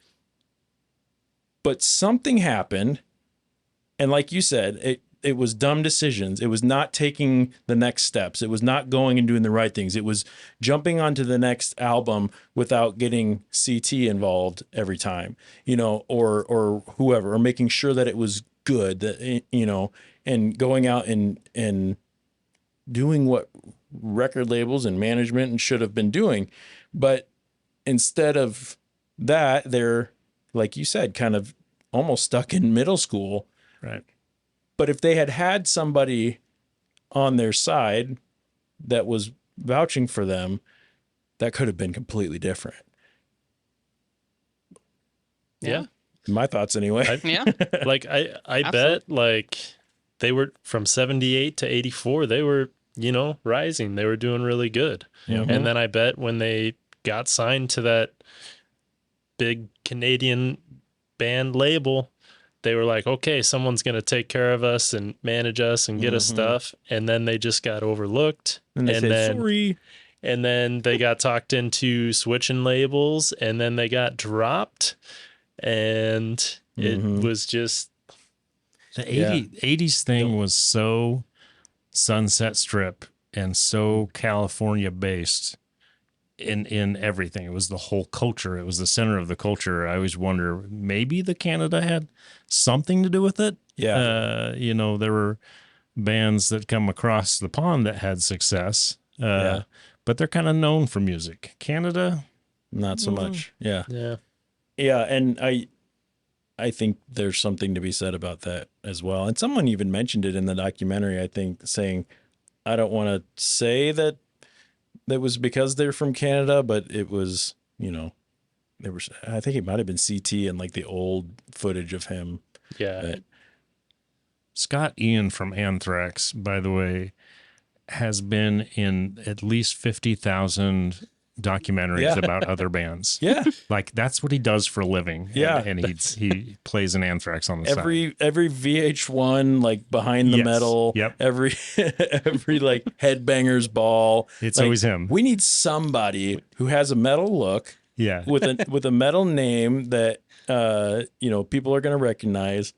But something happened, and like you said, it was dumb decisions. It was not taking the next steps. It was not going and doing the right things. It was jumping onto the next album without getting CT involved every time, or whoever, or making sure that it was good, that, and going out and doing what record labels and management should have been doing. But instead of that, they're, like you said, kind of almost stuck in middle school. Right. But if they had somebody on their side that was vouching for them, that could have been completely different. Yeah. My thoughts anyway. I bet like they were from 78 to 84, they were, rising. They were doing really good. And then I bet when they got signed to that big Canadian band label, they were like, okay, someone's going to take care of us and manage us and get us stuff. And then they just got overlooked. And then, sorry. And then they got talked into switching labels, and then they got dropped. And it was just... The 80s thing was so Sunset Strip and so California based in everything. It was the whole culture. It was the center of the culture. I always wonder, maybe the Canada had something to do with it. Yeah. There were bands that come across the pond that had success, but they're kind of known for music. Canada, not so much. Yeah. Yeah. Yeah. And I think there's something to be said about that as well. And someone even mentioned it in the documentary, I think, saying, I don't want to say that was because they're from Canada, but it was, I think it might have been CT and like the old footage of him. Yeah. Scott Ian from Anthrax, by the way, has been in at least 50,000 documentaries about other bands. Yeah. Like that's what he does for a living. Yeah. And he plays an Anthrax on the side. Every VH1, like behind the metal, every like Headbangers Ball. It's like, always him. We need somebody who has a metal look. Yeah. with a metal name that people are going to recognize.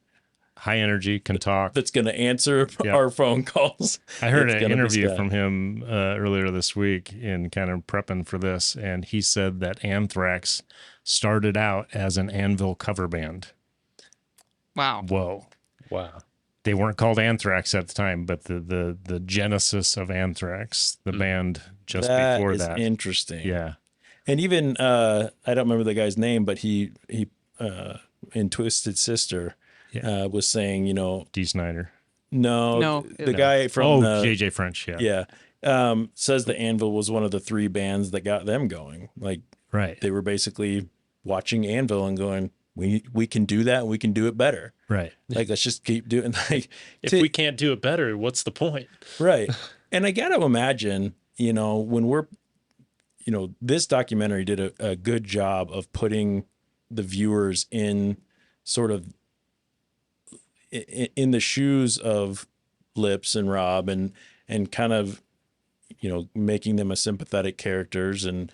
High energy, can talk. That's going to answer our phone calls. I heard an interview from him earlier this week in kind of prepping for this, and he said that Anthrax started out as an Anvil cover band. Wow. Whoa. Wow. They weren't called Anthrax at the time, but the genesis of Anthrax, the band just before that. That is interesting. Yeah. And even, I don't remember the guy's name, but he in Twisted Sister, was saying, Dee Snider. No, the guy from JJ French, yeah. Says the Anvil was one of the 3 bands that got them going. Like, Right. they were basically watching Anvil and going, we can do that, and we can do it better. Right. Like, let's just keep doing, like, If we can't do it better, what's the point? right. And I got to imagine, when we're, this documentary did a good job of putting the viewers in sort of in the shoes of Lips and Rob, and kind of, making them a sympathetic characters. And,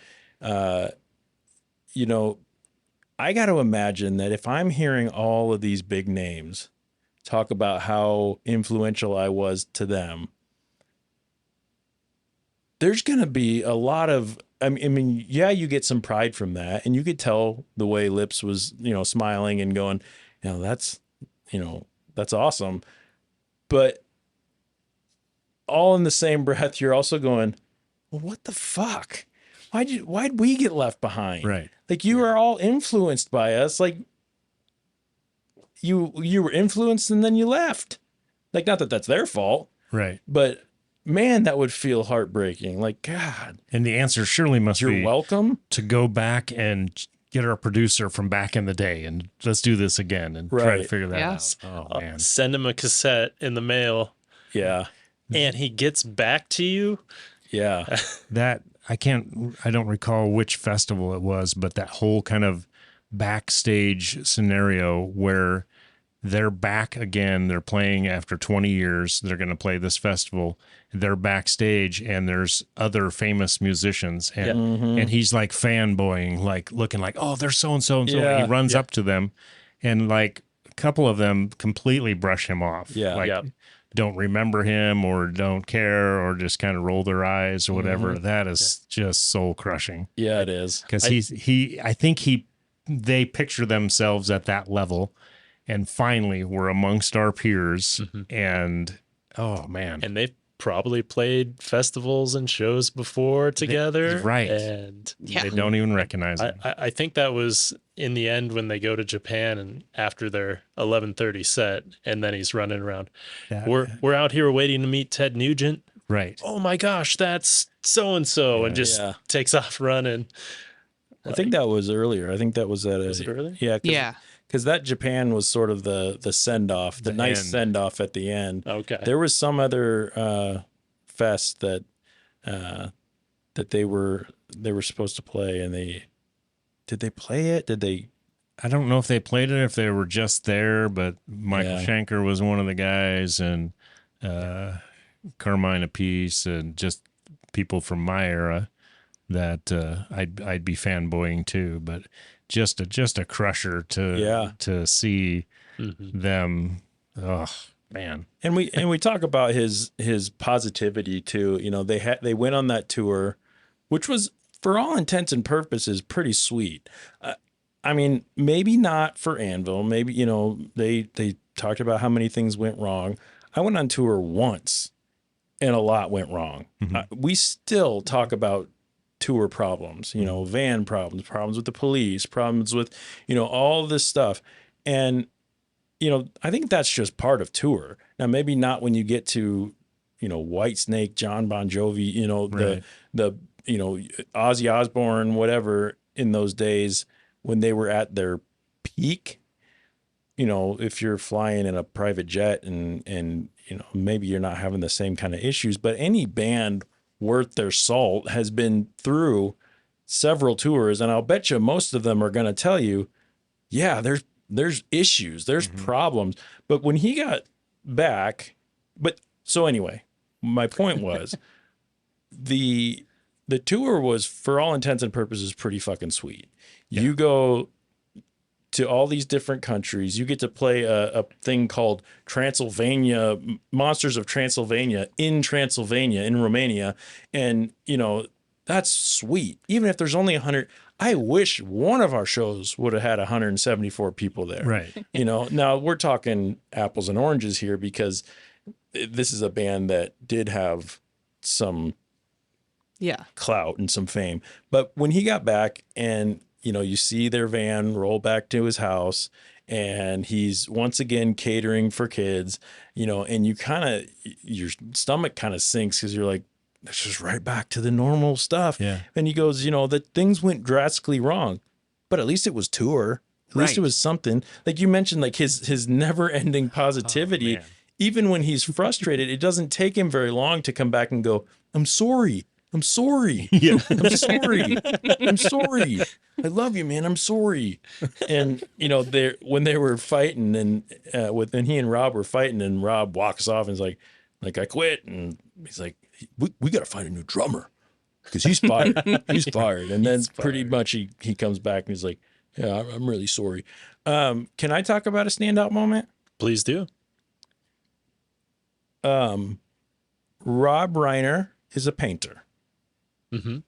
I got to imagine that if I'm hearing all of these big names talk about how influential I was to them, there's going to be a lot of, I mean, yeah, you get some pride from that, and you could tell the way Lips was, smiling and going, that's awesome. But all in the same breath, you're also going, well, what the fuck? Why'd we get left behind? Right. Like, you are all influenced by us. Like, you were influenced and then you left. Like, not that that's their fault. Right. But man, that would feel heartbreaking. Like, God. And the answer surely must You're be welcome to go back and get our producer from back in the day and let's do this again and try to figure that out. Oh, man. Send him a cassette in the mail. Yeah. And he gets back to you. Yeah. That I don't recall which festival it was, but that whole kind of backstage scenario where they're back again, they're playing after 20 years, they're going to play this festival, they're backstage and there's other famous musicians and he's like fanboying, like looking like, oh, there's so-and-so and so. Yeah. He runs up to them and like a couple of them completely brush him off. Yeah. Like, don't remember him or don't care or just kind of roll their eyes or whatever. That is just soul crushing. Yeah, it is. Because I think they picture themselves at that level, and finally we're amongst our peers, and oh man, and they've probably played festivals and shows before together, right? And they don't even recognize it. I think that was in the end when they go to Japan and after their 11:30 set, and then he's running around. We're out here waiting to meet Ted Nugent. Right. Oh my gosh, that's so and so, and just takes off running. I think that was earlier. I think that was at Was it earlier? Yeah. Yeah. Because that Japan was sort of the send off, the nice send off at the end. Okay. There was some other fest that they were supposed to play, and did they play it? Did they? I don't know if they played it, if they were just there, but Michael Schenker was one of the guys, and Carmine Apiece, and just people from my era that I'd be fanboying too. But just a crusher to see them. Oh man. And we talk about his positivity too. They went on that tour, which was for all intents and purposes pretty sweet. I mean, maybe not for Anvil. Maybe, they talked about how many things went wrong. I went on tour once and a lot went wrong. We still talk about tour problems, van problems with the police, problems with, all this stuff. And, I think that's just part of tour. Now, maybe not when you get to, Whitesnake, John Bon Jovi, the Ozzy Osbourne, whatever, in those days when they were at their peak. If you're flying in a private jet and maybe you're not having the same kind of issues, but any band worth their salt has been through several tours, and I'll bet you most of them are going to tell you, yeah, there's issues, there's problems. But when he got back, so anyway, my point was the tour was, for all intents and purposes, pretty fucking sweet. Yeah. You go to all these different countries. You get to play a thing called Transylvania, Monsters of Transylvania in Romania. And, that's sweet. Even if there's only 100, I wish one of our shows would have had 174 people there. Right. Now we're talking apples and oranges here, because this is a band that did have some clout and some fame. But when he got back and, you see their van roll back to his house, and he's once again catering for kids, you know, and your stomach kind of sinks because you're like, it's just right back to the normal stuff. Yeah. And he goes, you know, that things went drastically wrong, but at least it was tour. At least it was something. Like you mentioned, like his never ending positivity. Even when he's frustrated, it doesn't take him very long to come back and go, I'm sorry. I'm sorry. Yeah. I'm sorry. I'm sorry. I love you, man. I'm sorry. And, you know, when they were fighting and when he and Rob were fighting and Rob walks off and is like, I quit. And he's like, we got to find a new drummer because he's fired. He's fired. And then pretty much he comes back and he's like, yeah, I'm really sorry. Can I talk about a standout moment? Please do. Rob Reiner is a painter. Mm-hmm.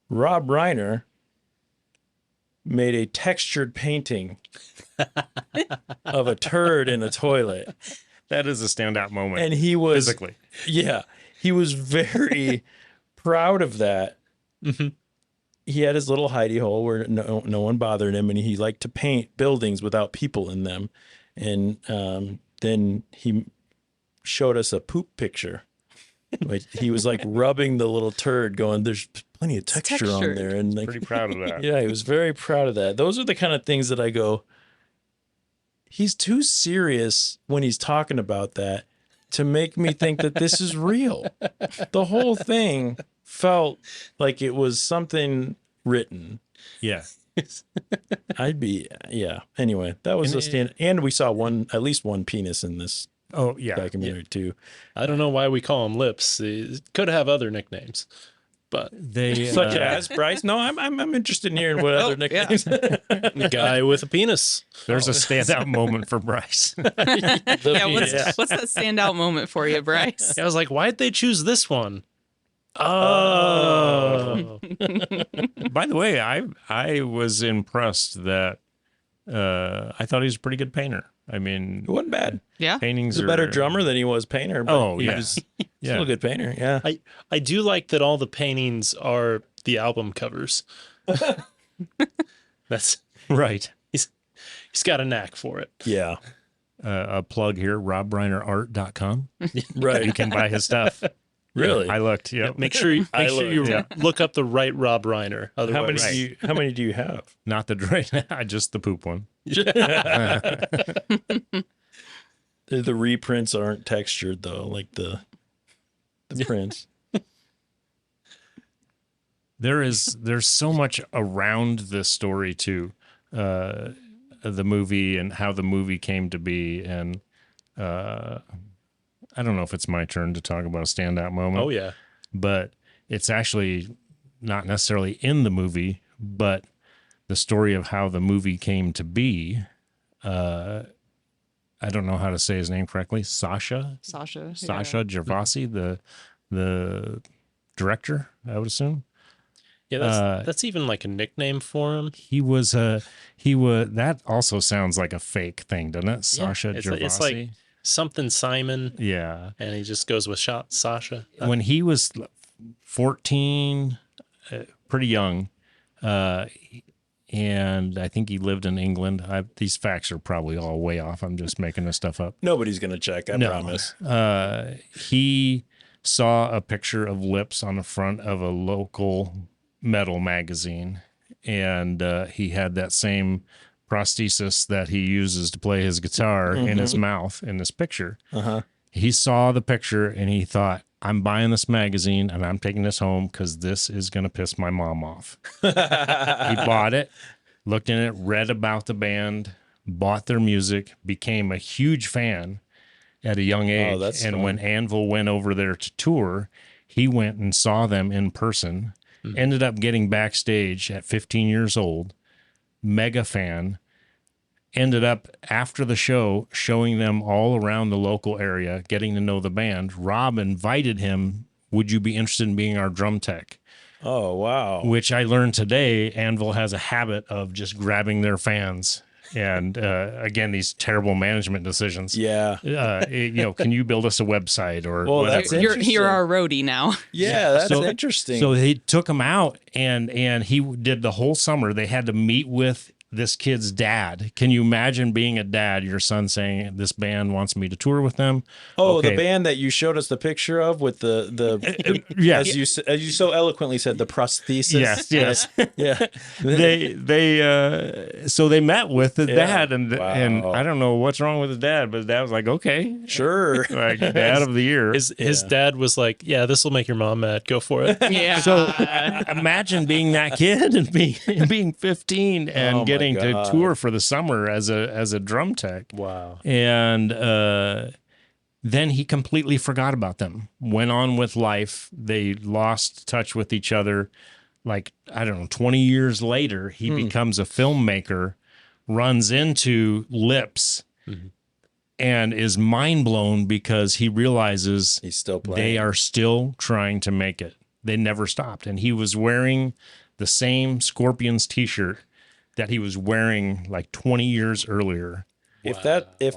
Rob Reiner made a textured painting of a turd in a toilet. That is a standout moment. And he was physically. Yeah. He was very proud of that. Mm-hmm. He had his little hidey hole where no one bothered him, and he liked to paint buildings without people in them. And then he showed us a poop picture. Like he was like rubbing the little turd going, there's plenty of texture on there. And like, Pretty proud of that. yeah, he was very proud of that. Those are the kind of things that I go, he's too serious when he's talking about that to make me think that this is real. The whole thing felt like it was something written. Yeah. Yeah. Anyway, that was a stand. And we saw at least one penis in this Oh, yeah. documentary too. I don't know why we call him Lips. It could have other nicknames, but They Such as Brice. No, I'm interested in hearing what other nicknames. the guy with a penis. there's a standout moment for Brice. What's that standout moment for you, Brice? I was like, why'd they choose this one? Oh, By the way, I was impressed that I thought he was a pretty good painter. I mean, It wasn't bad. Yeah. paintings He's a are better drummer than he was painter. But Oh, he yeah. was Yeah. still a good painter. Yeah. I do like that all the paintings are the album covers. That's right. he's got a knack for it. Yeah. A plug here, robreinerart.com. Right. You can buy his stuff. Really? I looked. Yeah. Make sure you look up the right Rob Reiner. Otherwise, How many do you have? Not the right, just the poop one. The reprints aren't textured though, like the prints. There's so much around this story too, the movie and how the movie came to be, and I don't know if it's my turn to talk about a standout moment. oh yeah, But it's actually not necessarily in the movie, but the story of how the movie came to be. I don't know how to say his name correctly. Sasha Gervasi, the director, I would assume. yeah. That's even like a nickname for him. He was that also sounds like a fake thing, doesn't it? Sasha it's, Gervasi. it's like something Simon, yeah. and he just goes with Sasha. When he was 14, pretty young, and I think he lived in England. These facts are probably all way off. I'm just making this stuff up. Nobody's gonna check, I promise. He saw a picture of Lips on the front of a local metal magazine, and he had that same prosthesis that he uses to play his guitar in his mouth in this picture. He saw the picture and he thought, I'm buying this magazine and I'm taking this home because this is going to piss my mom off. He bought it, looked in it, read about the band, bought their music, became a huge fan at a young age. That's and fun. when Anvil went over there to tour, he went and saw them in person, ended up getting backstage at 15 years old, mega fan, ended up after the show showing them all around the local area, getting to know the band. Rob invited him, would you be interested in being our drum tech? Oh wow. Which I learned today, Anvil has a habit of just grabbing their fans. And again, these terrible management decisions. Yeah. Can you build us a website or Well, whatever? that's You're interesting. our roadie now. Yeah, that's So- interesting. So they took him out, and he did the whole summer. They had to meet with this kid's dad. Can you imagine being a dad, your son saying, this band wants me to tour with them? Oh, Okay. the band that you showed us the picture of with the Yeah. as you so eloquently said, the prosthesis. Yes. Yeah. So they met with the Yeah. dad, and Wow. I don't know what's wrong with his dad, but his dad was like, okay, Sure. like dad of the year. His dad was like, yeah, this will make your mom mad. Go for it. Yeah. So imagine being that kid and being 15 and Oh my getting to God. tour for the summer as a drum tech. Wow. And then he completely forgot about them, went on with life. They lost touch with each other. Like, I don't know, 20 years later, he becomes a filmmaker, runs into Lips, and is mind blown because he realizes He's still playing. they are still trying to make it. They never stopped. And he was wearing the same Scorpions t-shirt that he was wearing like 20 years earlier. If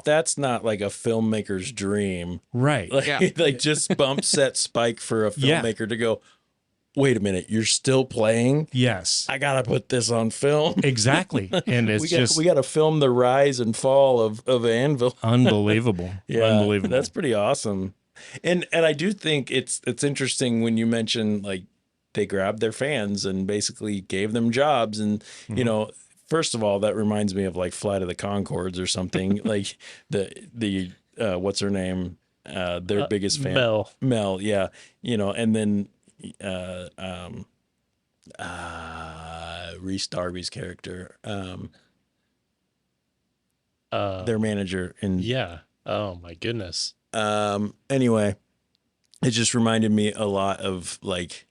that's not like a filmmaker's dream, Right. like, Yeah. like just bump set Spike for a Yeah. filmmaker to go, wait a minute, you're still playing? Yes. I gotta put this on film. Exactly. And it's we got to film the rise and fall of Anvil. unbelievable. Yeah, Unbelievable. that's pretty awesome. And I do think it's interesting when you mention like they grabbed their fans and basically gave them jobs, and you know, first of all, that reminds me of like Flight of the Conchords or something. Like the what's her name, their biggest fan, Mel, yeah, you know, and then Reese Darby's character, their manager in Yeah. Oh my goodness. anyway, it just reminded me a lot of like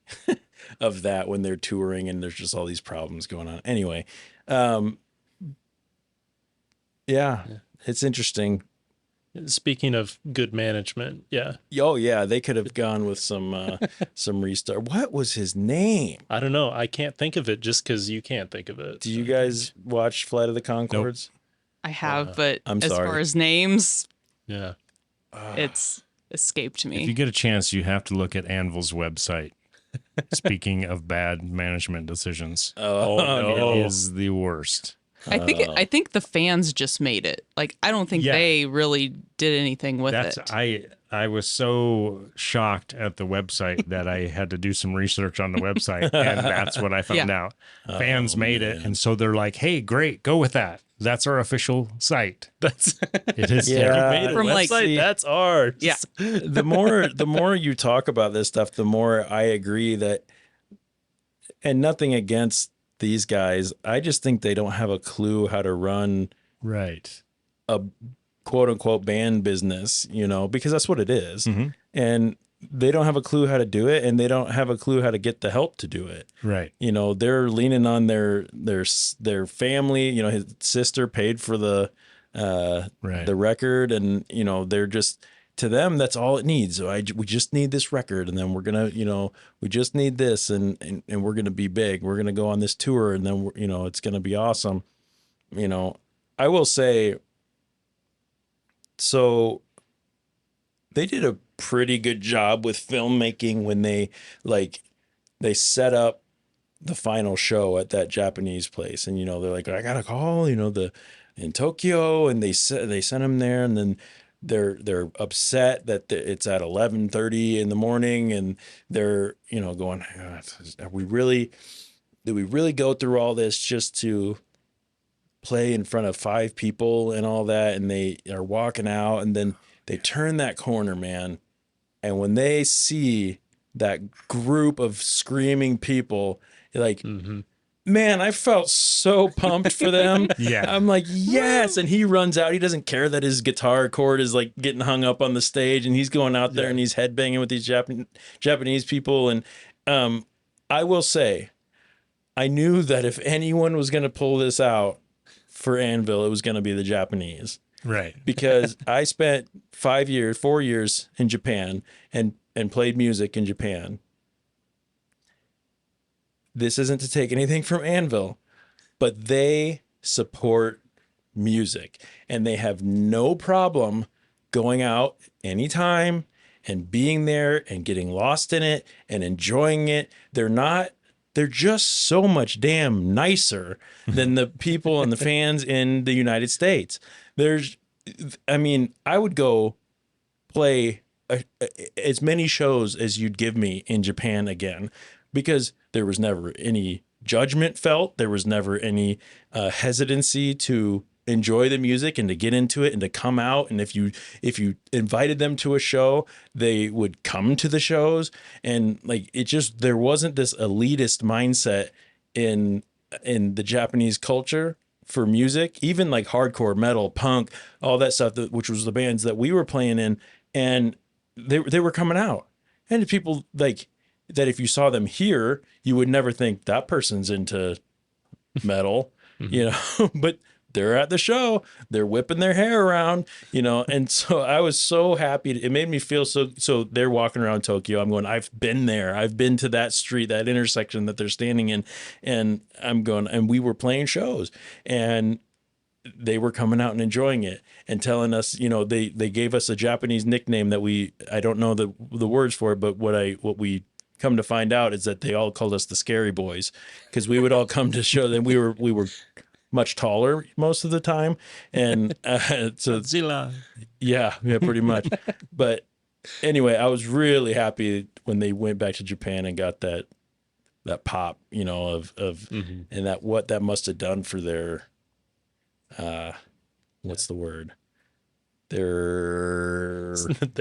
of that when they're touring and there's just all these problems going on. Anyway, yeah, it's interesting. Speaking of good management, yeah. Oh yeah, they could have gone with some restart. What was his name? I don't know. I can't think of it just because you can't think of it. Do you guys watch Flight of the Conchords? I have, but I'm as sorry. far as names, Yeah. it's escaped me. If you get a chance, you have to look at Anvil's website. Speaking of bad management decisions, Oh, no. it is the worst. I think the fans just made it. Like, I don't think Yeah. they really did anything with it. I was so shocked at the website that I had to do some research on the website, and that's what I found out. Fans made it, and so they're like, "Hey, great, go with that. That's our official site." That's It is Yeah. terrible. made a From, like, website. That's ours. Yeah. the more you talk about this stuff, the more I agree that, and nothing against these guys, I just think they don't have a clue how to run Right. a quote unquote band business, you know, because that's what it is. Mhm. And they don't have a clue how to do it, and they don't have a clue how to get the help to do it. Right. You know, they're leaning on their family. You know, his sister paid for the Right. the record, and you know, they're just, to them, that's all it needs. So we just need this record, and then we're gonna, you know, we just need this, and we're gonna be big. We're gonna go on this tour, and then you know, it's gonna be awesome. You know, I will say, so they did a pretty good job with filmmaking when they set up the final show at that Japanese place, and you know, they're like, I got a call, you know, in Tokyo, and they sent them there, and then they're upset that it's at 11:30 in the morning, and they're, you know, going, did we really go through all this just to play in front of 5 people and all that? And they are walking out, and then they turn that corner, man, and when they see that group of screaming people, like, man, I felt so pumped for them. Yeah. I'm like, yes. And he runs out. He doesn't care that his guitar cord is like getting hung up on the stage, and he's going out there and he's headbanging with these Japanese people. And I will say, I knew that if anyone was going to pull this out for Anvil, it was going to be the Japanese, Right. because I spent 4 years in Japan and played music in Japan. This isn't to take anything from Anvil, but they support music, and they have no problem going out anytime and being there and getting lost in it and enjoying it. They're not they're just so much damn nicer than the people and the fans in the United States. I mean, I would go play as many shows as you'd give me in Japan again, because there was never any judgment felt. There was never any hesitancy to enjoy the music and to get into it and to come out. And if you invited them to a show, they would come to the shows. And like, it just, there wasn't this elitist mindset in the Japanese culture for music, even like hardcore, metal, punk, all that stuff, which was the bands that we were playing in. And they were coming out. And people like that, if you saw them here, you would never think that person's into metal, you know, but they're at the show, they're whipping their hair around, you know. And so I was so happy. It made me feel so they're walking around Tokyo. I'm going, I've been there. I've been to that street, that intersection that they're standing in. And I'm going, and we were playing shows, and they were coming out and enjoying it and telling us, you know, they gave us a Japanese nickname that I don't know the words for it, but what we come to find out is that they all called us the Scary Boys, because we would all come to show them. We were much taller most of the time. And so Godzilla. Yeah, pretty much. But anyway, I was really happy when they went back to Japan and got that pop, you know, of and that what that must have done for their what's the word? Their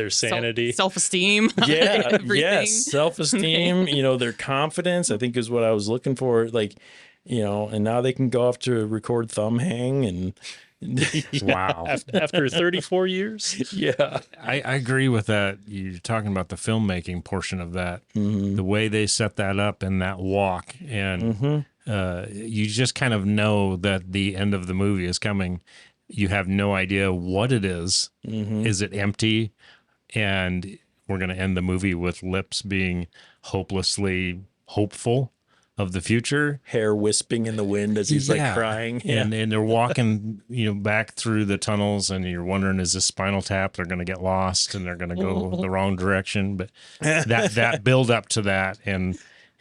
sanity, self-esteem. Yeah, yes, self-esteem. You know, their confidence, I think, is what I was looking for. Like, you know, and now they can go off to record Thumb Hang and wow. After 34 years. Yeah, I agree with that. You're talking about the filmmaking portion of that, the way they set that up and that walk, and you just kind of know that the end of the movie is coming. You have no idea what it is. Is it empty? And we're going to end the movie with Lips being hopelessly hopeful of the future. Hair wisping in the wind as he's like crying. And they're walking, you know, back through the tunnels, and you're wondering, is this Spinal Tap? They're going to get lost and they're going to go the wrong direction. But that build up to that,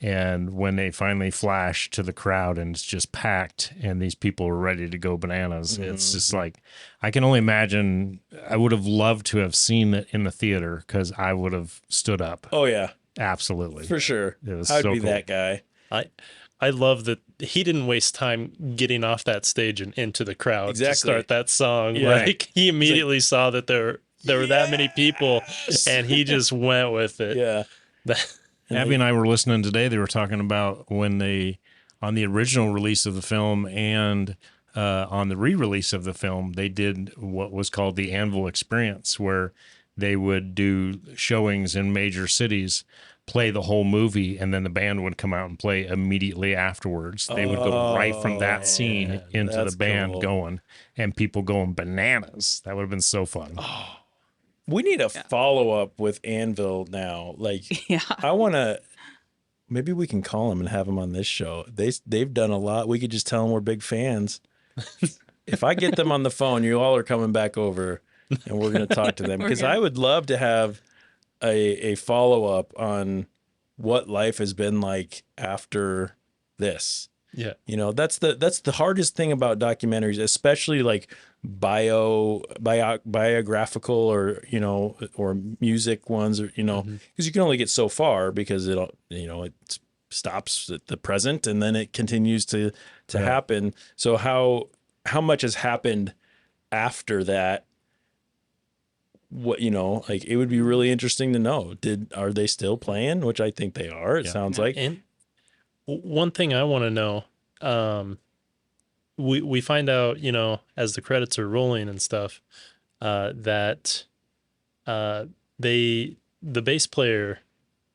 and when they finally flash to the crowd and it's just packed and these people are ready to go bananas, it's just like, I can only imagine. I would have loved to have seen it in the theater, because I would have stood up. Oh yeah, absolutely, for sure. It was I'd so be cool. that guy. I love that he didn't waste time getting off that stage and into the crowd to start that song. Yeah. Like, he immediately saw that there were that many people, and he just went with it. Yeah. Abby and I were listening today. They were talking about when they, on the original release of the film and on the re-release of the film, they did what was called the Anvil Experience, where they would do showings in major cities, play the whole movie, and then the band would come out and play immediately afterwards. They would go right from that scene into the band going, and people going bananas. That would have been so fun. We need a follow-up with Anvil now. Like, I want to, maybe we can call them and have them on this show. They've done a lot. We could just tell them we're big fans. If I get them on the phone, you all are coming back over, and we're going to talk to them, because I would love to have a follow-up on what life has been like after this. Yeah. You know, that's the hardest thing about documentaries, especially like biographical or, you know, or music ones, or, you know, because you can only get so far, because it stops at the present and then it continues to happen. So how much has happened after that? What, you know, like, it would be really interesting to know. Are they still playing? Which I think they are. It sounds like. And one thing I want to know, we find out, you know, as the credits are rolling and stuff, that the bass player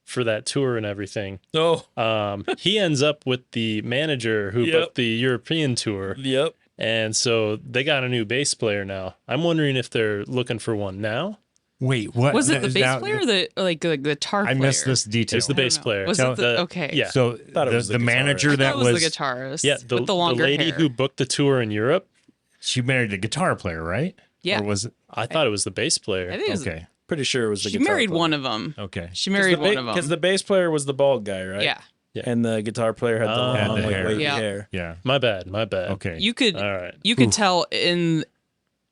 for that tour and everything, he ends up with the manager who booked the European tour. Yep. And so they got a new bass player now. I'm wondering if they're looking for one now. Wait, what? Was it the bass player or the guitar player? I missed this detail. It's the bass player. Was it okay. Yeah. So the manager that was the guitarist. Yeah, with the longer lady hair. who booked the tour in Europe. She married a guitar player, right? Yeah. Or was it? I thought it was the bass player. I think it was, Pretty sure it was the she guitar married player. one of them. Okay. She married one of them. Because the bass player was the bald guy, right? Yeah. and the guitar player had the long, Had the like, hair. wavy Yeah. hair. Yeah. My bad. Okay. You could All right. you could tell in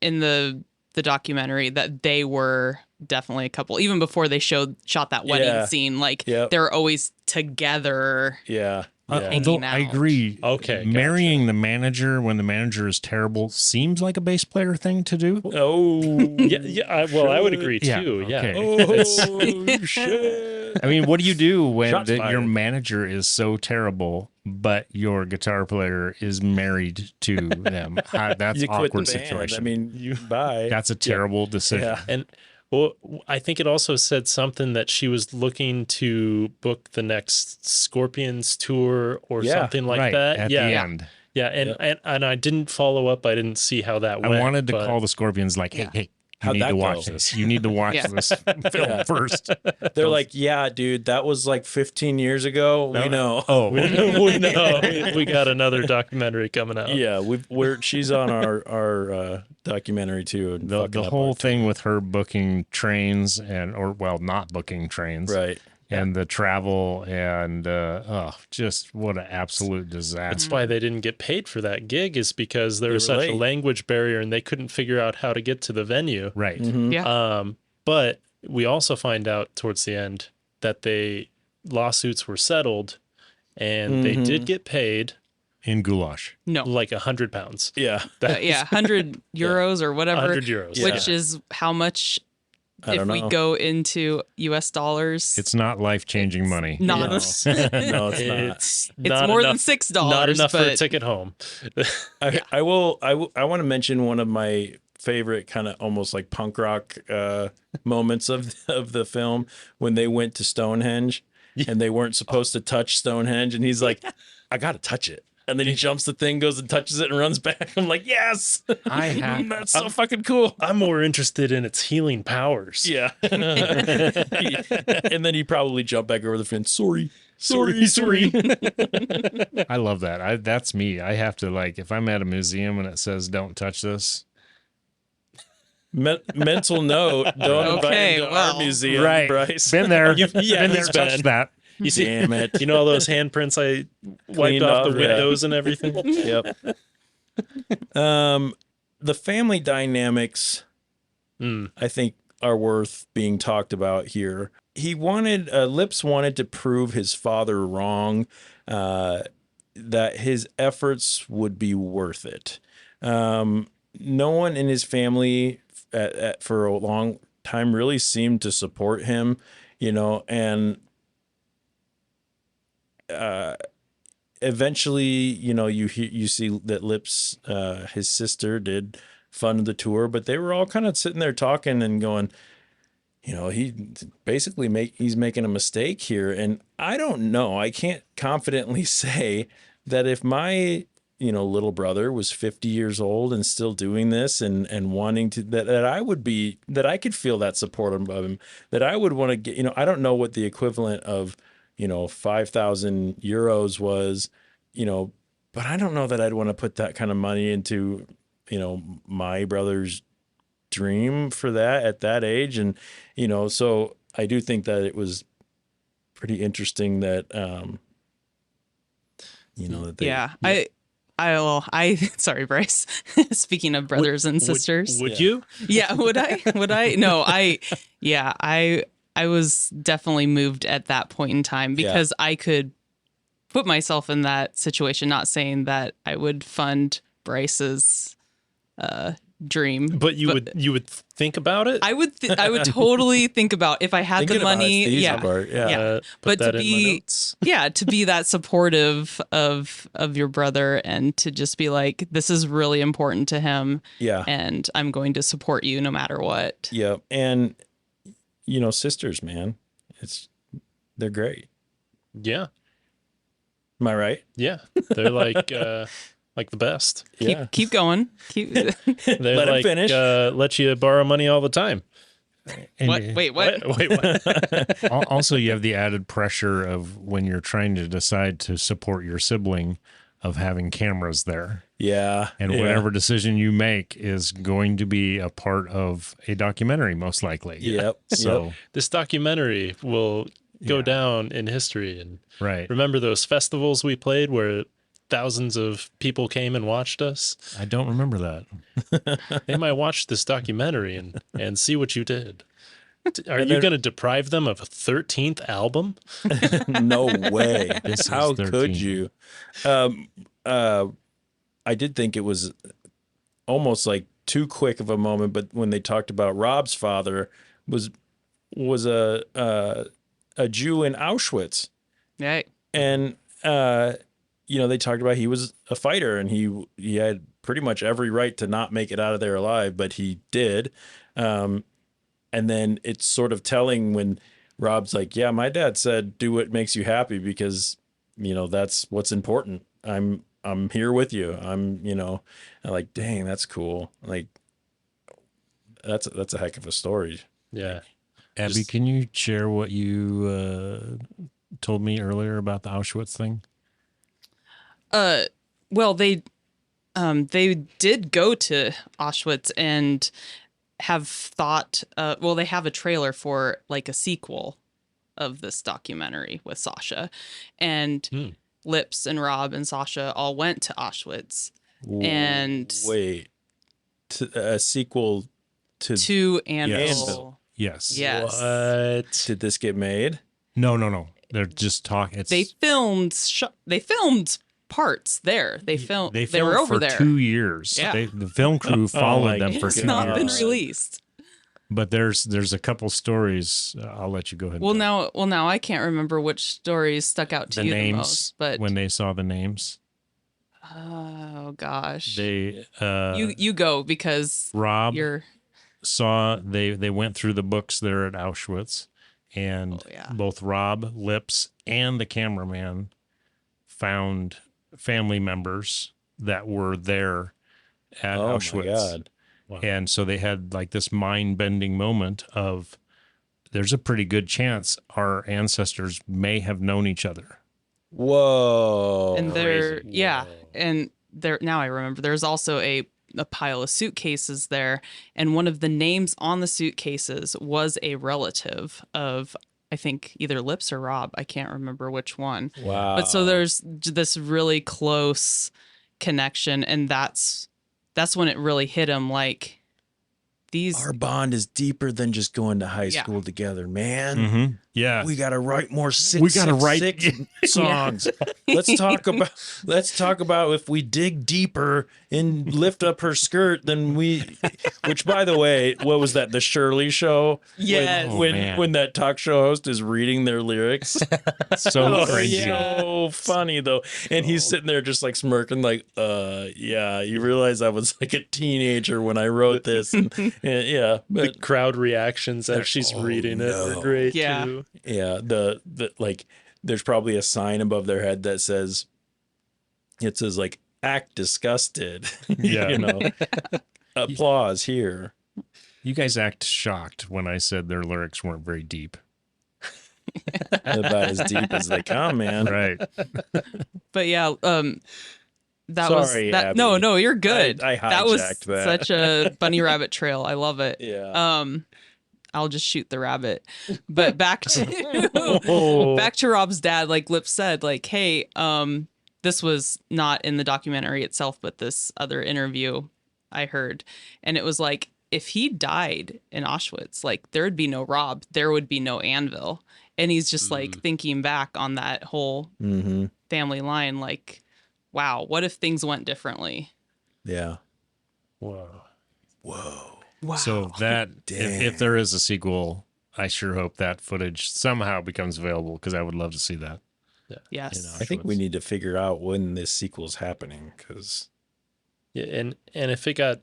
the documentary that they were definitely a couple even before they shot that wedding Yeah. scene. Like Yep. they're always together. Yeah. Although I out. agree, Okay, marrying the manager when the manager is terrible seems like a bass player thing to do. Oh. Yeah. I would agree Yeah, too. Yeah. okay. Oh, shit. I mean, what do you do when Shots your fired. manager is so terrible, but your guitar player is married to them? That's You an quit the awkward band. situation. I mean, bye. That's a terrible decision. Yeah. And well, I think it also said something that she was looking to book the next Scorpions tour or Yeah. something like Right, that. at yeah. the end. Yeah. And I didn't follow up. I didn't see how that went. I wanted to but- call the Scorpions like, hey, you How'd need that to watch go? this. You need to watch Yeah. this film first. They're like, yeah, dude, that was like 15 years ago. We know. Oh, we know we got another documentary coming out. Yeah, she's on our documentary too. And the fucking up whole our- thing with her booking trains not booking trains. right. And the travel and just what an absolute disaster. That's why they didn't get paid for that gig, is because there They was were such a late. language barrier and they couldn't figure out how to get to the venue. Right. Mhm. Yeah. But we also find out towards the end that lawsuits were settled and they did get paid In goulash. No. like £100. Yeah. Yeah, 100 euros or whatever. 100 euros. Which yeah. is how much I if don't we know. go into US dollars. It's not life-changing money. not No. No, it's not. It's not more than enough- $6. Not enough for a but ticket home. I want to mention one of my favorite kind of almost like punk rock moments of the film when they went to Stonehenge and they weren't supposed to touch Stonehenge, and he's like, I gotta touch it. And then he jumps the thing, goes and touches it, and runs back. I'm like, yes, that's so fucking cool. I'm more interested in its healing powers. Yeah. And then he probably jumped back over the fence. Sorry. I love that. That's me. I have to, like, if I'm at a museum and it says don't touch this. Mental note, don't invite Okay, him to well. our museum, Right. Bryce. Been there. Yeah, Been there, he's touched been. that. You see, Damn it. you know all those handprints I wiped Cleaned off off, the yeah. windows and everything? Yep. The family dynamics, I think, are worth being talked about here. Lips wanted to prove his father wrong, that his efforts would be worth it. No one in his family for a long time really seemed to support him, and eventually, you see that Lips, his sister, did fund the tour, but they were all kind of sitting there talking and going, he basically he's making a mistake here. And I don't know. I can't confidently say that if my, little brother was 50 years old and still doing this and wanting to, that I could feel that support of him, that I would want to get, I don't know what the equivalent of, 5,000 euros was, but I don't know that I'd want to put that kind of money into, my brother's dream for that at that age. And, so I do think that it was pretty interesting that, that they, yeah. I sorry, Bryce. Speaking of brothers and sisters. Would you? Yeah, would I? No, I was definitely moved at that point in time because I could put myself in that situation, not saying that I would fund Bryce's dream. But you would think about it? I would totally think about if I had thinking the about money. it's the easy Yeah. part, yeah. Yeah. Put But to that in my be notes. to be that supportive of your brother and to just be like, this is really important to him. Yeah. And I'm going to support you no matter what. Yeah. And, sisters, man, they're great. Yeah. Am I right? Yeah. They're like the best. Yeah. Keep going. Keep They're Let him like finish. Let you borrow money all the time. And what? Wait, what? Wait, what? Also, you have the added pressure of when you're trying to decide to support your sibling of having cameras there. Yeah. And yeah. whatever decision you make is going to be a part of a documentary, most likely. Yep. So Yep. This documentary will go down in history. And Right. remember those festivals we played where thousands of people came and watched us? I don't remember that. They might watch this documentary and see what you did. Are And you then- going to deprive them of a 13th album? No way. This is How 13. could you? I did think it was almost like too quick of a moment, but when they talked about Rob's father was a Jew in Auschwitz, Right. and they talked about he was a fighter and he had pretty much every right to not make it out of there alive, but he did. And then it's sort of telling when Rob's like, yeah, my dad said, do what makes you happy because, that's what's important. I'm here with you. I'm like, dang, that's cool. Like, that's a heck of a story. Yeah. Abby, can you share what you told me earlier about the Auschwitz thing? Well, they did go to Auschwitz and have thought. Well, they have a trailer for like a sequel of this documentary with Sasha, and Lips and Rob and Sasha all went to Auschwitz. And wait, a sequel to Anvil. Anvil. Yes. Yes. What? Did this get made? No. They're just talking. They filmed parts there. They were over for there. 2 years. Yeah. The film crew followed them for It's 2 not been years. released. But there's a couple stories. I'll let you go ahead. Well, and now I can't remember which stories stuck out to the you names the most. But when they saw the names, oh gosh, they you go because Rob you're saw they went through the books there at Auschwitz, and both Rob, Lips, and the cameraman found family members that were there at Auschwitz. My God. Wow. And so they had like this mind-bending moment of there's a pretty good chance our ancestors may have known each other. Whoa. and there, crazy. yeah, Whoa. and there. Now I remember. There's also a pile of suitcases there, and one of the names on the suitcases was a relative of, I think, either Lips or Rob. I can't remember which one. Wow. But so there's this really close connection, and that's when it really hit him. Like these, Our bond is deeper than just going to high school together, man. Mm-hmm. Yeah. We got to write more We gotta write- 666 songs. Let's talk about if we dig deeper and lift up her skirt, then which by the way, what was that? The Shirley Show? Yes. Oh, When man. that talk show host is reading their lyrics. So cringy. So funny though. And he's sitting there just like smirking like, yeah, you realize I was like a teenager when I wrote this. And yeah. The But crowd reactions as she's reading it no. were great Yeah. too. yeah, the like there's probably a sign above their head that says like act disgusted. Yeah. Applause here. You guys act shocked when I said their lyrics weren't very deep. About as deep as they come, man. Right. but yeah, that Sorry, was that. Abby. No, you're good. I that was hijacked that. such a bunny rabbit trail. I love it. Yeah. I'll just shoot the rabbit. But back to Rob's dad, like Lip said, like, hey, this was not in the documentary itself, but this other interview I heard. And it was like, if he died in Auschwitz, like there would be no Rob, there would be no Anvil. And he's just like thinking back on that whole family line, like, wow, what if things went differently? Yeah. Whoa. Whoa. Wow. So that Dang. if there is a sequel, I sure hope that footage somehow becomes available because I would love to see that. yes. I think we need to figure out when this sequel's happening because Yeah, and if it got,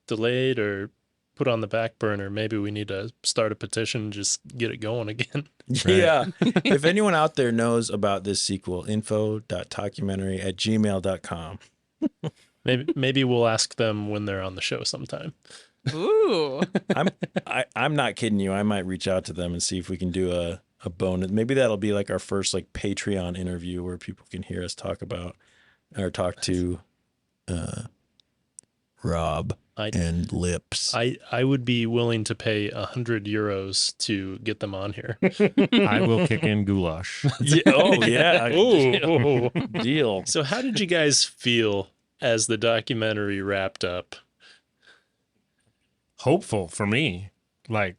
delayed or put on the back burner, maybe we need to start a petition and just get it going again. yeah. If anyone out there knows about this sequel, info.talkumentary@gmail.com. Maybe we'll ask them when they're on the show sometime. Ooh. I'm not kidding you. I might reach out to them and see if we can do a bonus. Maybe that'll be like our first like Patreon interview where people can hear us talk to Rob I- and Lips. I would be willing to pay €100 to get them on here. I will kick in goulash. Yeah, oh, yeah. Ooh. Deal. So how did you guys feel as the documentary wrapped up? Hopeful for me. Like,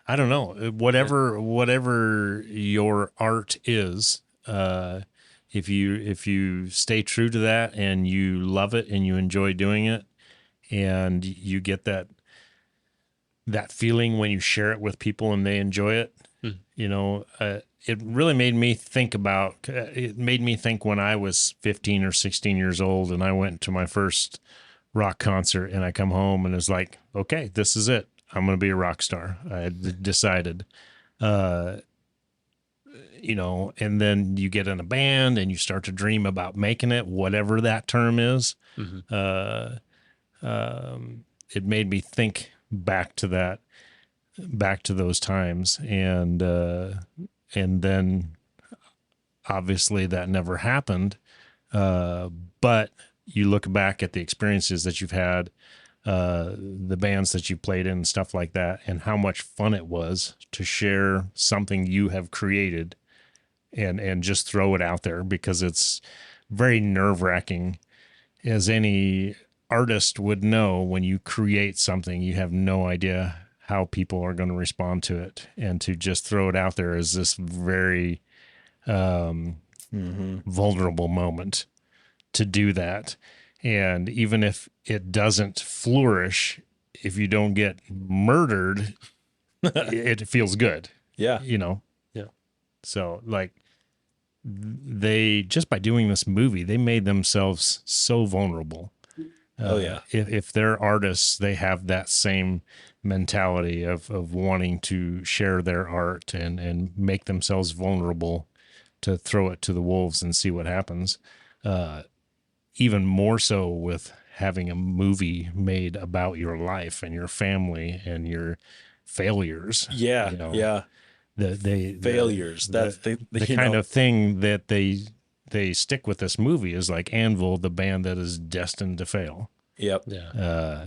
I don't know, whatever your art is, if you stay true to that and you love it and you enjoy doing it, and you get that feeling when you share it with people and they enjoy it, it really made me think when I was 15 or 16 years old and I went to my first rock concert and I come home and it's like, okay, this is it. I'm going to be a rock star. I had decided, and then you get in a band and you start to dream about making it, whatever that term is. Mm-hmm. It made me think back to those times. And then obviously that never happened. But you look back at the experiences that you've had, the bands that you played in and stuff like that, and how much fun it was to share something you have created and just throw it out there, because it's very nerve-wracking. As any artist would know, when you create something, you have no idea how people are going to respond to it, and to just throw it out there is this very vulnerable moment to do that. And even if it doesn't flourish, if you don't get murdered, it feels good. Yeah. Yeah. So like, they, just by doing this movie, they made themselves so vulnerable. Oh yeah. If they're artists, they have that same mentality of wanting to share their art and make themselves vulnerable to throw it to the wolves and see what happens. Even more so with having a movie made about your life and your family and your failures. Yeah. Yeah. Failures. That's the kind of thing that they stick with this movie is like Anvil, the band that is destined to fail. Yep. Yeah.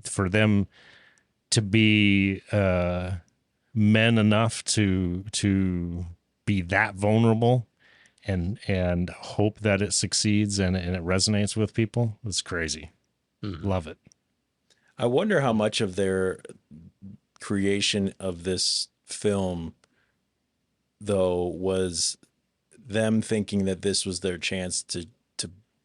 For them to be men enough to be that vulnerable and hope that it succeeds and it resonates with people, it's crazy. Mm-hmm. Love it. I wonder how much of their creation of this film, though, was them thinking that this was their chance to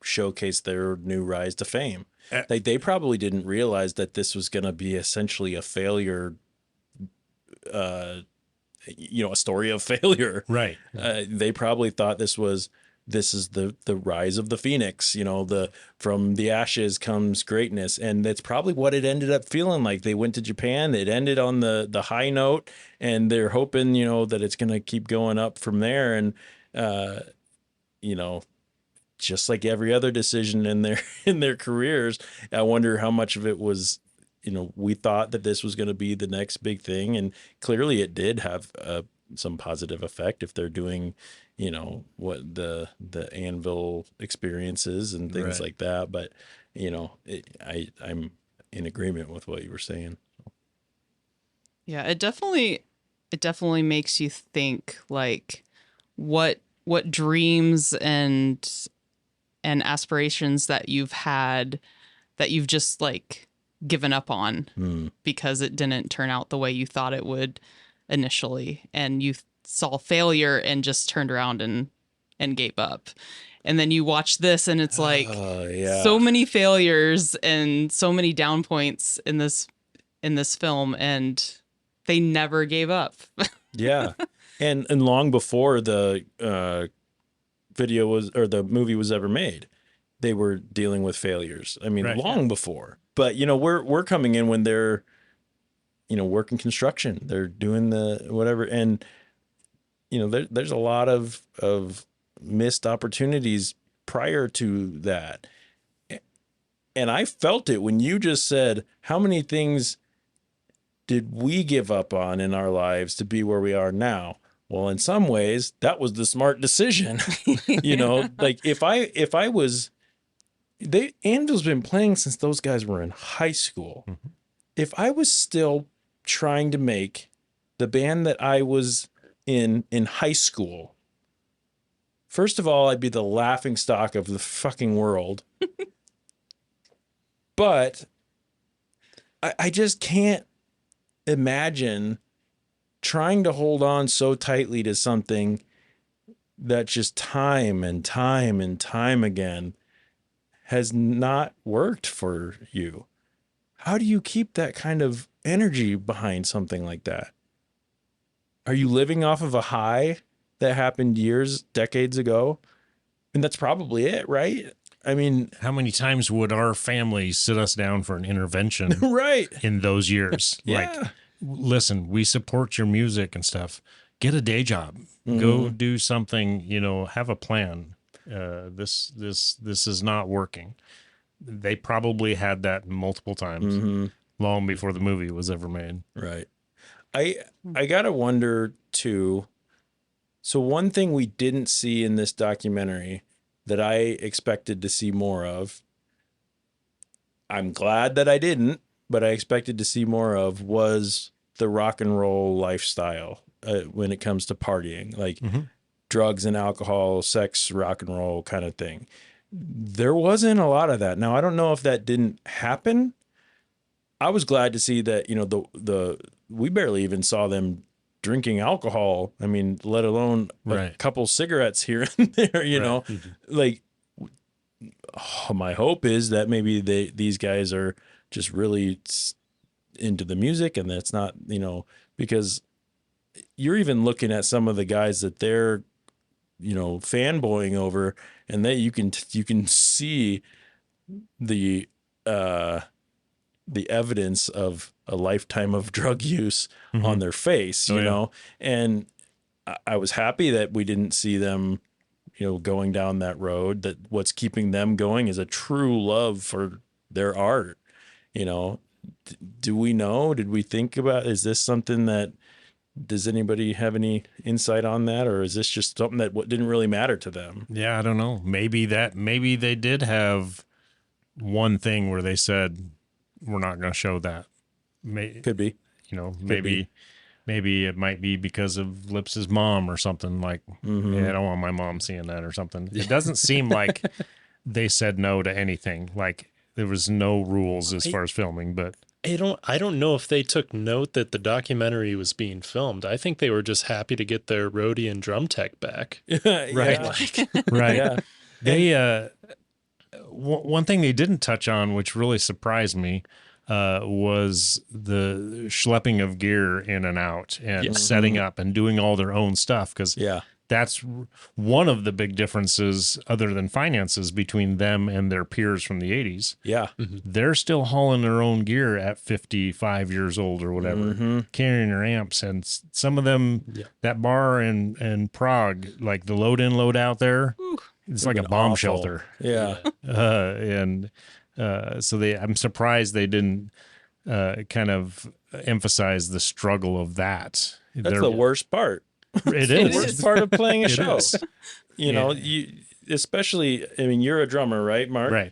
showcase their new rise to fame. Like, they probably didn't realize that this was going to be essentially a failure, a story of failure. Right. They probably thought this is the rise of the phoenix, from the ashes comes greatness. And that's probably what it ended up feeling like. They went to Japan, it ended on the high note, and they're hoping, that it's going to keep going up from there. And, just like every other decision in their careers, I wonder how much of it was, we thought that this was going to be the next big thing. And clearly it did have some positive effect if they're doing, what the Anvil experiences and things like that. But, I'm in agreement with what you were saying. Yeah, it definitely makes you think, like, what dreams and aspirations that you've had that you've just like given up on because it didn't turn out the way you thought it would initially, and you saw failure and just turned around and gave up. And then you watch this and it's like so many failures and so many down points in this film, and they never gave up. Yeah. And long before the the movie was ever made, they were dealing with failures. I mean, long before. But we're coming in when they're working construction. They're doing the whatever, and there's a lot of missed opportunities prior to that. And I felt it when you just said, how many things did we give up on in our lives to be where we are now? Well, in some ways, that was the smart decision. Like if I was Anvil's been playing since those guys were in high school. Mm-hmm. If I was still trying to make the band that I was in high school, first of all, I'd be the laughing stock of the fucking world. But I just can't imagine trying to hold on so tightly to something that just time and time and time again has not worked for you. How do you keep that kind of energy behind something like that? Are you living off of a high that happened decades ago? And that's probably it, right? I mean, How many times would our family sit us down for an intervention right. in those years? Yeah. Like, listen, we support your music and stuff. Get a day job. Mm-hmm. Go do something, have a plan. This is not working. They probably had that multiple times Mm-hmm. long before the movie was ever made. Right. I gotta wonder too. So one thing we didn't see in this documentary that I expected to see more of, I'm glad that I didn't, but I expected to see more of, was the rock and roll lifestyle when it comes to partying, like drugs and alcohol, sex, rock and roll kind of thing. There wasn't a lot of that. Now, I don't know if that didn't happen. I was glad to see that, we barely even saw them drinking alcohol. I mean, let alone a couple cigarettes here and there, know, like, my hope is that maybe these guys are just really into the music, and that's not, because you're even looking at some of the guys that they're, fanboying over, and you can see the evidence of a lifetime of drug use on their face, you know, and I was happy that we didn't see them, going down that road, that what's keeping them going is a true love for their art. Do we know? Did we think about, is this something that, does anybody have any insight on that? Or is this just something that didn't really matter to them? Yeah, I don't know. Maybe they did have one thing where they said, we're not going to show that. Could be. Maybe it might be because of Lips's mom or something, like, I don't want my mom seeing that or something. It doesn't seem like they said no to anything. Like, there was no rules as far as filming, but I don't know if they took note that the documentary was being filmed. I think they were just happy to get their roadie and drum tech back. Right. Right. Yeah. They one thing they didn't touch on, which really surprised me, was the schlepping of gear in and out and setting up and doing all their own stuff. Because that's one of the big differences, other than finances, between them and their peers from the 80s. Yeah. They're still hauling their own gear at 55 years old or whatever, carrying their amps. And some of them, that bar in Prague, like the load in, load out there, it's like a bomb shelter. Yeah. So I'm surprised they didn't kind of emphasize the struggle of that. That's the worst part. It is. The worst part of playing a show. Is. You especially, I mean, you're a drummer, right, Mark? Right.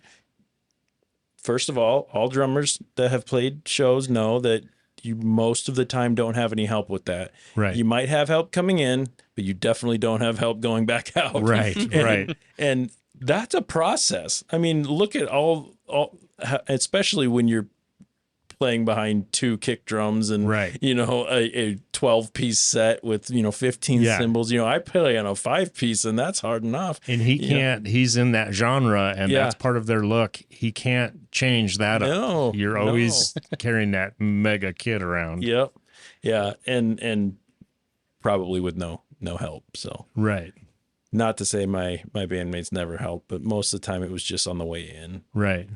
First of all drummers that have played shows know that you most of the time don't have any help with that. Right. You might have help coming in, but you definitely don't have help going back out. Right. Right. And that's a process. I mean, look at all, especially when you're playing behind two kick drums and, a 12-piece set with, 15 cymbals. I play on a 5-piece, and that's hard enough. And he can't, he's in that genre, and that's part of their look. He can't change that up. You're always carrying that mega kit around. Yep. Yeah. And probably with no help. So, right. Not to say my bandmates never helped, but most of the time it was just on the way in. Right.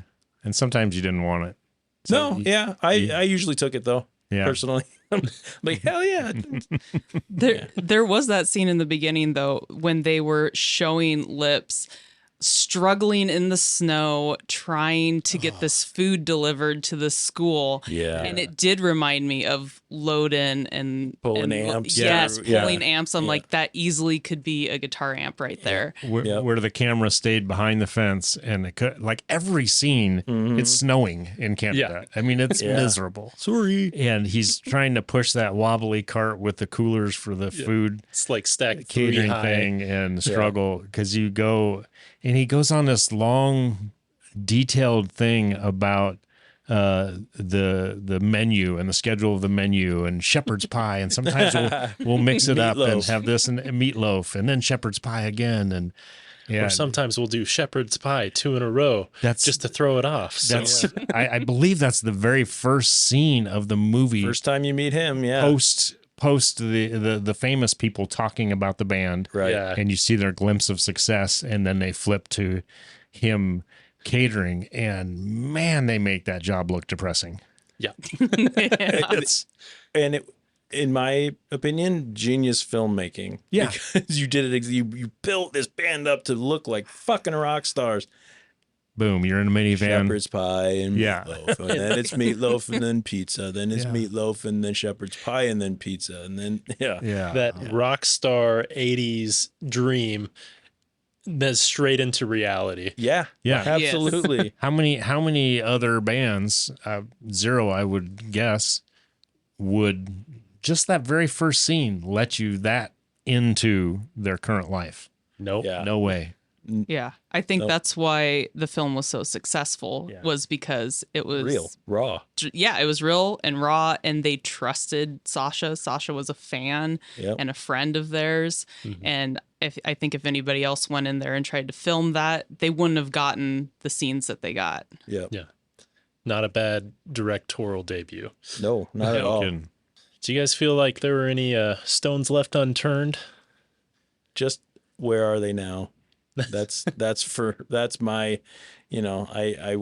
And sometimes you didn't want it. So I usually took it though. Yeah. Personally. Like, hell yeah. There was that scene in the beginning though, when they were showing Lips struggling in the snow trying to get this food delivered to the school. Yeah. And it did remind me of Loden and Pulling and, amps. Yes, Yeah. pulling amps. I'm Yeah. like, that easily could be a guitar amp right there. Where the camera stayed behind the fence, and it could, like every scene, it's snowing in Canada. I mean, it's miserable. Sorry. And he's trying to push that wobbly cart with the coolers for the food It's like stacked catering high. thing and struggle because you go, and he goes on this long, detailed thing about the menu and the schedule of the menu and shepherd's pie, and sometimes we'll mix it up and have this and meatloaf and then shepherd's pie again, and Or sometimes we'll do shepherd's pie 2 in a row just to throw it off. So. That's I believe that's the very first scene of the movie. First time you meet him, Post the famous people talking about the band, right? Yeah. And you see their glimpse of success, and then they flip to him catering, and man, they make that job look depressing. Yeah. In my opinion, genius filmmaking. Yeah. Because you did it. You built this band up to look like fucking rock stars. Boom, you're in a minivan. Shepherd's pie and meatloaf, and then it's meatloaf and then pizza, then it's meatloaf and then shepherd's pie and then pizza, and then that rock star 80s dream that's straight into reality. Yeah, absolutely. How many other bands, zero I would guess, would just that very first scene let you that into their current life? Nope. Yeah. No way. Yeah, I think that's why the film was so successful, was because it was real, raw. Yeah, it was real and raw, and they trusted Sasha. Sasha was a fan and a friend of theirs. And I think if anybody else went in there and tried to film that, they wouldn't have gotten the scenes that they got. Yeah. Not a bad directorial debut. No, not at all. Good. Do you guys feel like there were any stones left unturned? Just where are they now? That's my, I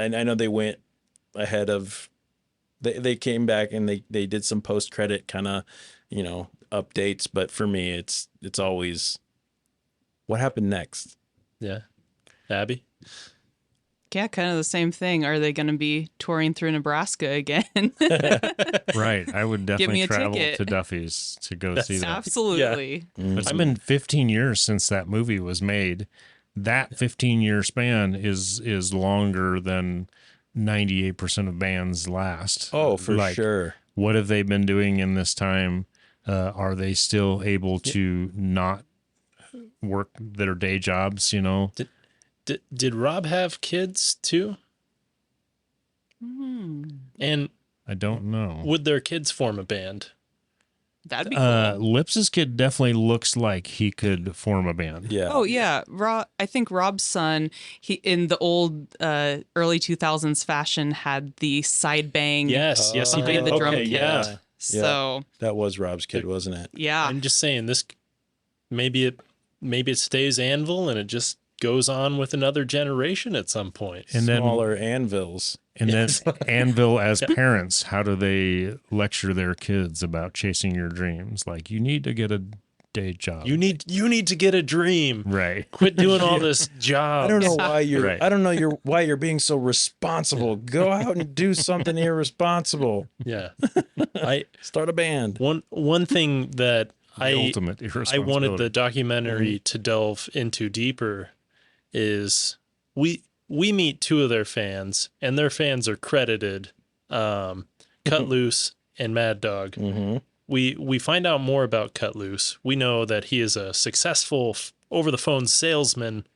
know they went ahead of, they came back and they did some post credit kind of, updates, but for me it's always what happened next. Yeah. Abby? Yeah, kind of the same thing. Are they going to be touring through Nebraska again? Right. I would Give me definitely a travel ticket. to Duffy's to go see that. Absolutely. It's been 15 years since that movie was made. That 15-year span is longer than 98% of bands last. Oh, for sure. What have they been doing in this time? Are they still able to not work their day jobs, Did Rob have kids too? And I don't know. would their kids form a band? That'd be cool. Lips's kid definitely looks like he could form a band. Yeah. Oh yeah, I think Rob's son, he in the old early 2000s fashion had the side bang. Yes, he behind did. the drum Okay, kit. yeah. So That was Rob's kid, wasn't it? yeah, I'm just saying this. Maybe it stays Anvil and it just goes on with another generation at some point. And then Smaller anvils. And then Anvil as parents, how do they lecture their kids about chasing your dreams? Like, you need to get a day job. You need to get a dream. Right. Quit doing all this job. I don't know why you're. Right. I don't know why you're being so responsible. Go out and do something irresponsible. Yeah. I Start a band. one thing that Ultimate I irresponsibility. wanted the documentary to delve into deeper is we meet two of their fans, and their fans are credited Cut Loose and Mad Dog. Mm-hmm. We find out more about Cut Loose. We know that he is a successful over-the-phone salesman.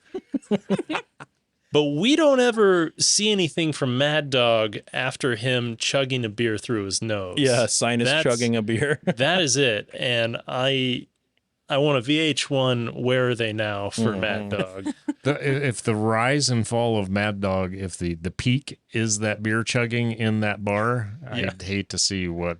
But we don't ever see anything from Mad Dog after him chugging a beer through his nose. Yeah, sinus chugging a beer. That is it. And I want a VH1 Where Are They Now for Mad Dog. If the rise and fall of Mad Dog, if the peak is that beer chugging in that bar, I'd hate to see what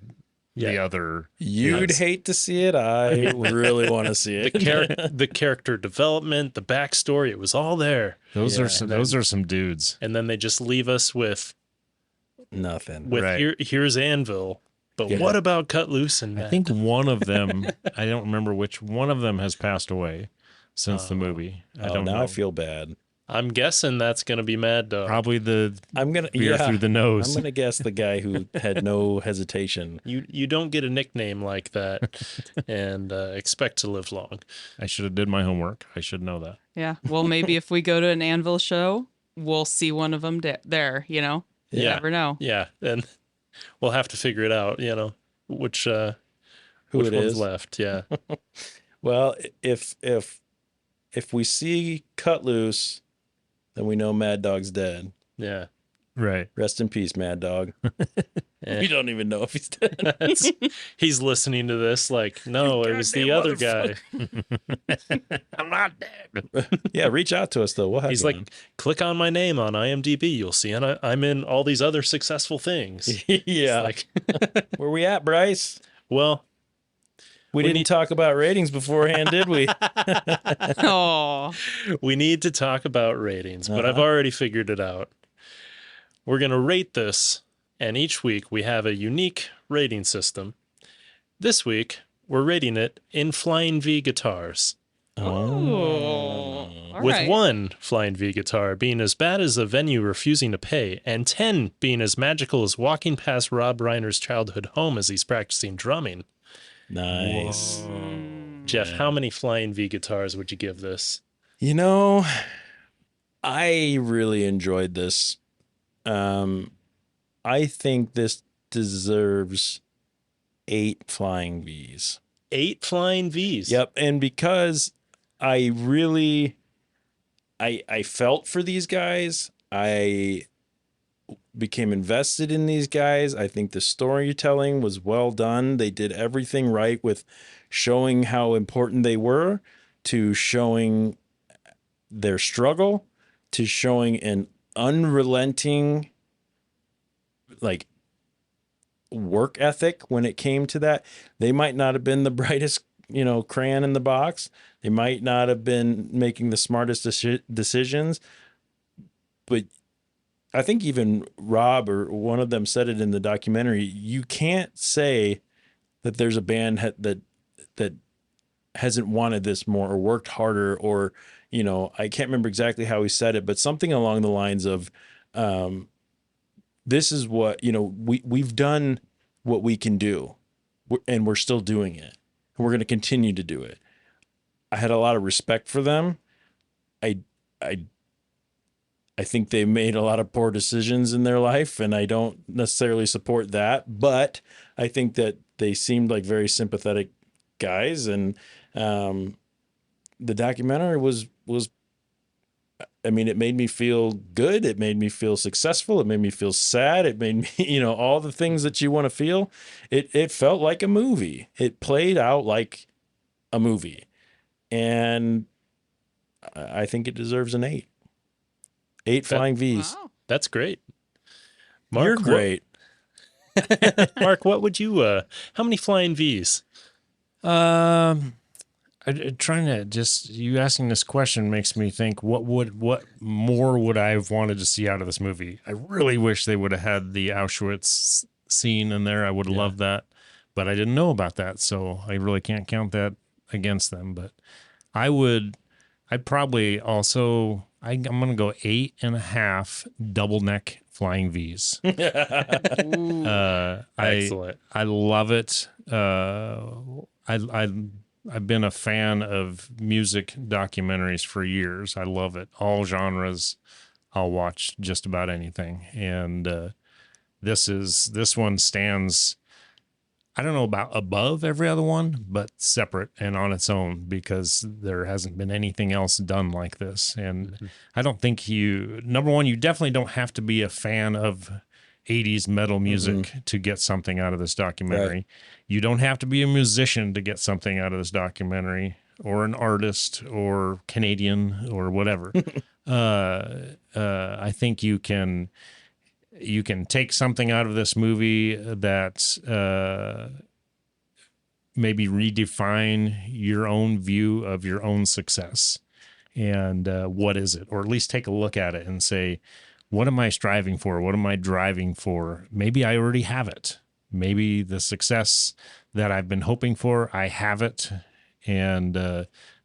the other. You'd hate to see it. I really want to see it. The character development, the backstory, it was all there. Those are some dudes. And then they just leave us with Nothing. Right. here's Anvil. But what about Cut Loose and Mad I think one of them, I don't remember which one of them has passed away. since the movie. I Oh, don't now know. I feel bad. I'm guessing that's going to be Mad Dog. Probably the I'm gonna beer through the nose. I'm gonna guess the guy who had no hesitation. You don't get a nickname like that and expect to live long. I should have did my homework. I should know that. Yeah. Well, maybe if we go to an Anvil show, we'll see one of them there, You Yeah. never know. Yeah, and we'll have to figure it out, which Who which it one's is. left. Yeah. Well, if we see Cut Loose, then we know Mad Dog's dead. Yeah. Right. Rest in peace, Mad Dog. Eh. We don't even know if he's dead. He's listening to this like, no, it was the Goddamn other guy. I'm not dead. Yeah, reach out to us though. We'll have He's you like, click on my name on IMDb. You'll see, and I'm in all these other successful things. on. Yeah. Like, Where we at, Brice? well, We didn't talk about ratings beforehand, did we? Oh, we need to talk about ratings, but I've Uh-huh. already figured it out. We're going to rate this, and each week we have a unique rating system. This week, we're rating it in Flying V guitars, All with right. 1 Flying V guitar being as bad as a venue refusing to pay, and 10 being as magical as walking past Rob Reiner's childhood home as he's practicing drumming. Nice. Jeff, how many Flying V guitars would you give this? You know, I really enjoyed this. I think this deserves 8 Flying Vs. 8 Flying Vs. Yep, and because I really I felt for these guys, I became invested in these guys. I think the storytelling was well done. They did everything right with showing how important they were, to showing their struggle, to showing an unrelenting like work ethic when it came to that. They might not have been the brightest, crayon in the box. They might not have been making the smartest decisions, but I think even Rob or one of them said it in the documentary. You can't say that there's a band that hasn't wanted this more or worked harder, or, I can't remember exactly how he said it, but something along the lines of, this is what, we've done what we can do, and we're still doing it. And we're going to continue to do it. I had a lot of respect for them. I think they made a lot of poor decisions in their life, and I don't necessarily support that, but I think that they seemed like very sympathetic guys, and the documentary was it made me feel good. It made me feel successful. It made me feel sad. It made me, all the things that you want to feel. It felt like a movie. It played out like a movie, and I think it deserves an 8. 8 Flying Vs. Wow. That's great. Mark, You're great. Mark, what would you, how many Flying Vs? Trying to just, you asking this question makes me think, what more would I have wanted to see out of this movie? I really wish they would have had the Auschwitz scene in there. I would have loved that, but I didn't know about that, so I really can't count that against them. But I'd probably also, I'm going to go 8.5 double neck Flying Vs. Excellent. I love it. I've been a fan of music documentaries for years. I love it. All genres. I'll watch just about anything. And this one stands, I don't know about above every other one, but separate and on its own, because there hasn't been anything else done like this. And I don't think number one, you definitely don't have to be a fan of 80s metal music to get something out of this documentary. Right. You don't have to be a musician to get something out of this documentary, or an artist, or Canadian, or whatever. I think you can take something out of this movie that maybe redefine your own view of your own success, and what is it, or at least take a look at it and say, what am I striving for? What am I driving for? Maybe I already have it. Maybe the success that I've been hoping for, I have it. And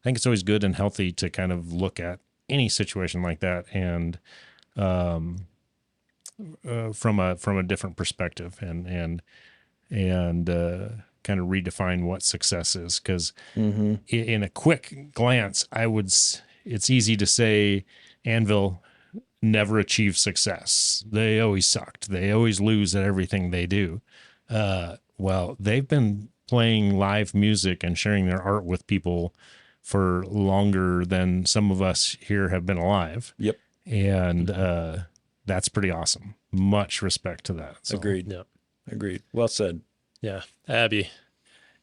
think it's always good and healthy to kind of look at any situation like that and from a different perspective and kind of redefine what success is. Because in a quick glance, it's easy to say Anvil never achieved success. They always sucked. They always lose at everything they do. Well, they've been playing live music and sharing their art with people for longer than some of us here have been alive. Yep. And that's pretty awesome. Much respect to that. So. Agreed. Yeah. Agreed. Well said. Yeah. Abby,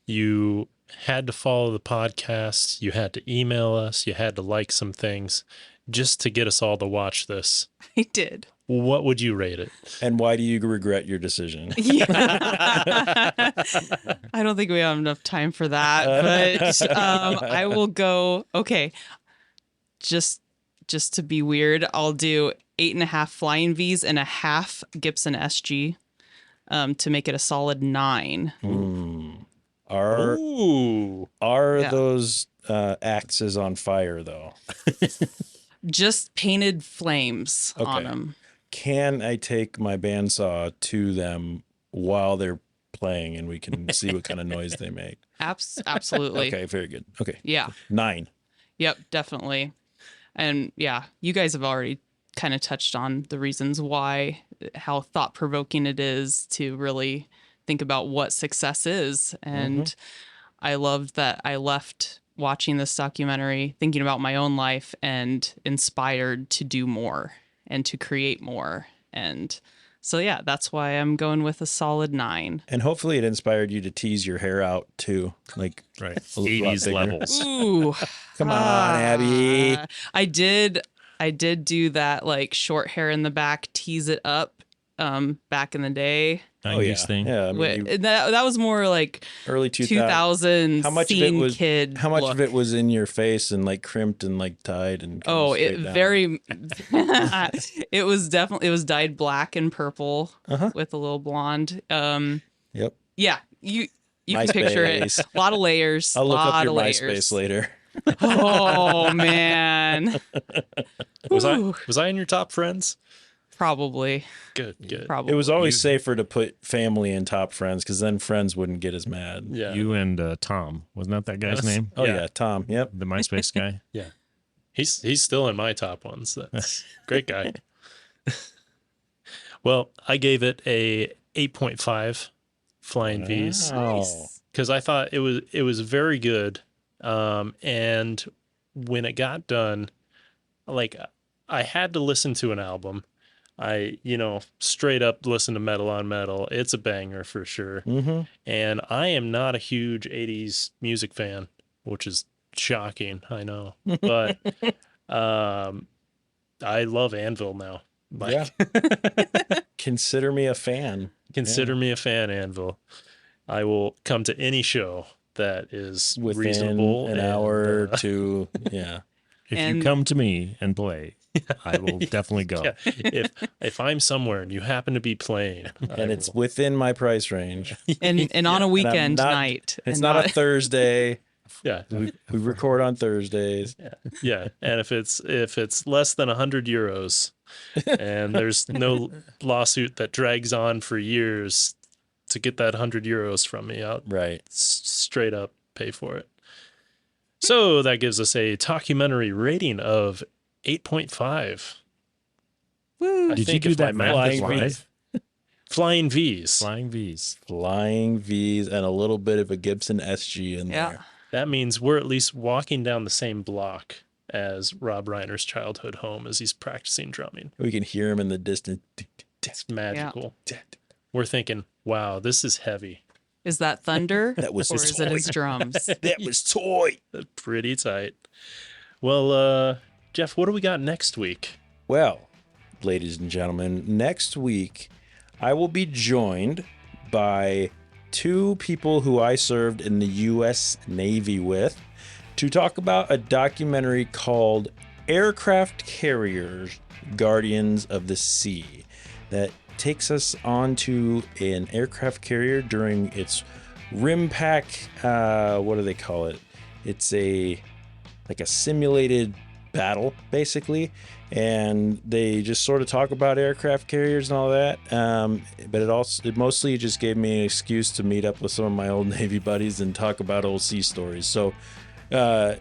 you had to follow the podcast. You had to email us. You had to like some things just to get us all to watch this. I did. What would you rate it? And why do you regret your decision? Yeah. I don't think we have enough time for that, but I will go, okay, just to be weird, I'll do 8.5 Flying V's and a half Gibson SG to make it a solid 9. Are Yeah. those axes on fire, though? Just painted flames on them. Can I take my bandsaw to them while they're playing and we can see what kind of noise they make? Absolutely. Okay, very good. Okay. Yeah. 9. Yep, definitely. And yeah, you guys have already kind of touched on the reasons why, how thought-provoking it is to really think about what success is. And I loved that I left watching this documentary thinking about my own life and inspired to do more and to create more. And so, yeah, that's why I'm going with a solid 9. And hopefully it inspired you to tease your hair out too. Like, Right. a lot 80s bigger. levels. Ooh. Come on, Abby. I did do that, like, short hair in the back, tease it up back in the day. 90s thing. Yeah, I mean, That was more like early 2000s How much of it scene was kid How much look. of it was in your face and like crimped and like tied and kind of Oh, straight it down? very. It was dyed black and purple with a little blonde. Yep. Yeah, you can picture it. MySpace. A lot of layers. I'll look lot up your of layers. MySpace later. Oh man. Was Ooh, I in your top friends? probably. Good. Probably. It was always safer to put family in top friends because then friends wouldn't get as mad. Yeah. You and Tom. Wasn't that guy's Yes. name? Oh Yeah. yeah, Tom. Yep. The MySpace guy? Yeah. He's still in my top ones. That's great guy. Well, I gave it a 8.5 Flying V's Nice. because I thought it was very good. And when it got done, like I had to listen to an album. I, straight up listen to metal on metal. It's a banger for sure. Mm-hmm. And I am not a huge 80s music fan, which is shocking, I know. But I love Anvil now. Yeah. Consider me a fan. Consider me a fan, Anvil. I will come to any show that is Within reasonable. an hour or two. Yeah. If And- you come to me and play, I will definitely go. Yeah. If I'm somewhere and you happen to be playing, And it's within my price range. And on a weekend not- night. It's and not a Thursday. yeah, We record on Thursdays. yeah. And if it's less than 100 euros, and there's no lawsuit that drags on for years to get that 100 euros from me, I'll Right. straight up pay for it. So that gives us a documentary rating of 8.5. Woo. I Did you think do if my that math math is live? Flying V's. Flying V's. Flying V's and a little bit of a Gibson SG in Yeah. there. That means we're at least walking down the same block as Rob Reiner's childhood home as he's practicing drumming. We can hear him in the distance. It's magical. We're thinking, wow, this is heavy. Is that thunder? That was or his is it his toy. drums? That was toy. Pretty tight. Well, Jeff, what do we got next week? Well, ladies and gentlemen, next week I will be joined by 2 people who I served in the U.S. Navy with to talk about a documentary called Aircraft Carriers, Guardians of the Sea, that takes us onto an aircraft carrier during its rim pack. What do they call it? It's a like a simulated battle basically, and they just sort of talk about aircraft carriers and all that. But it mostly just gave me an excuse to meet up with some of my old Navy buddies and talk about old sea stories. So, have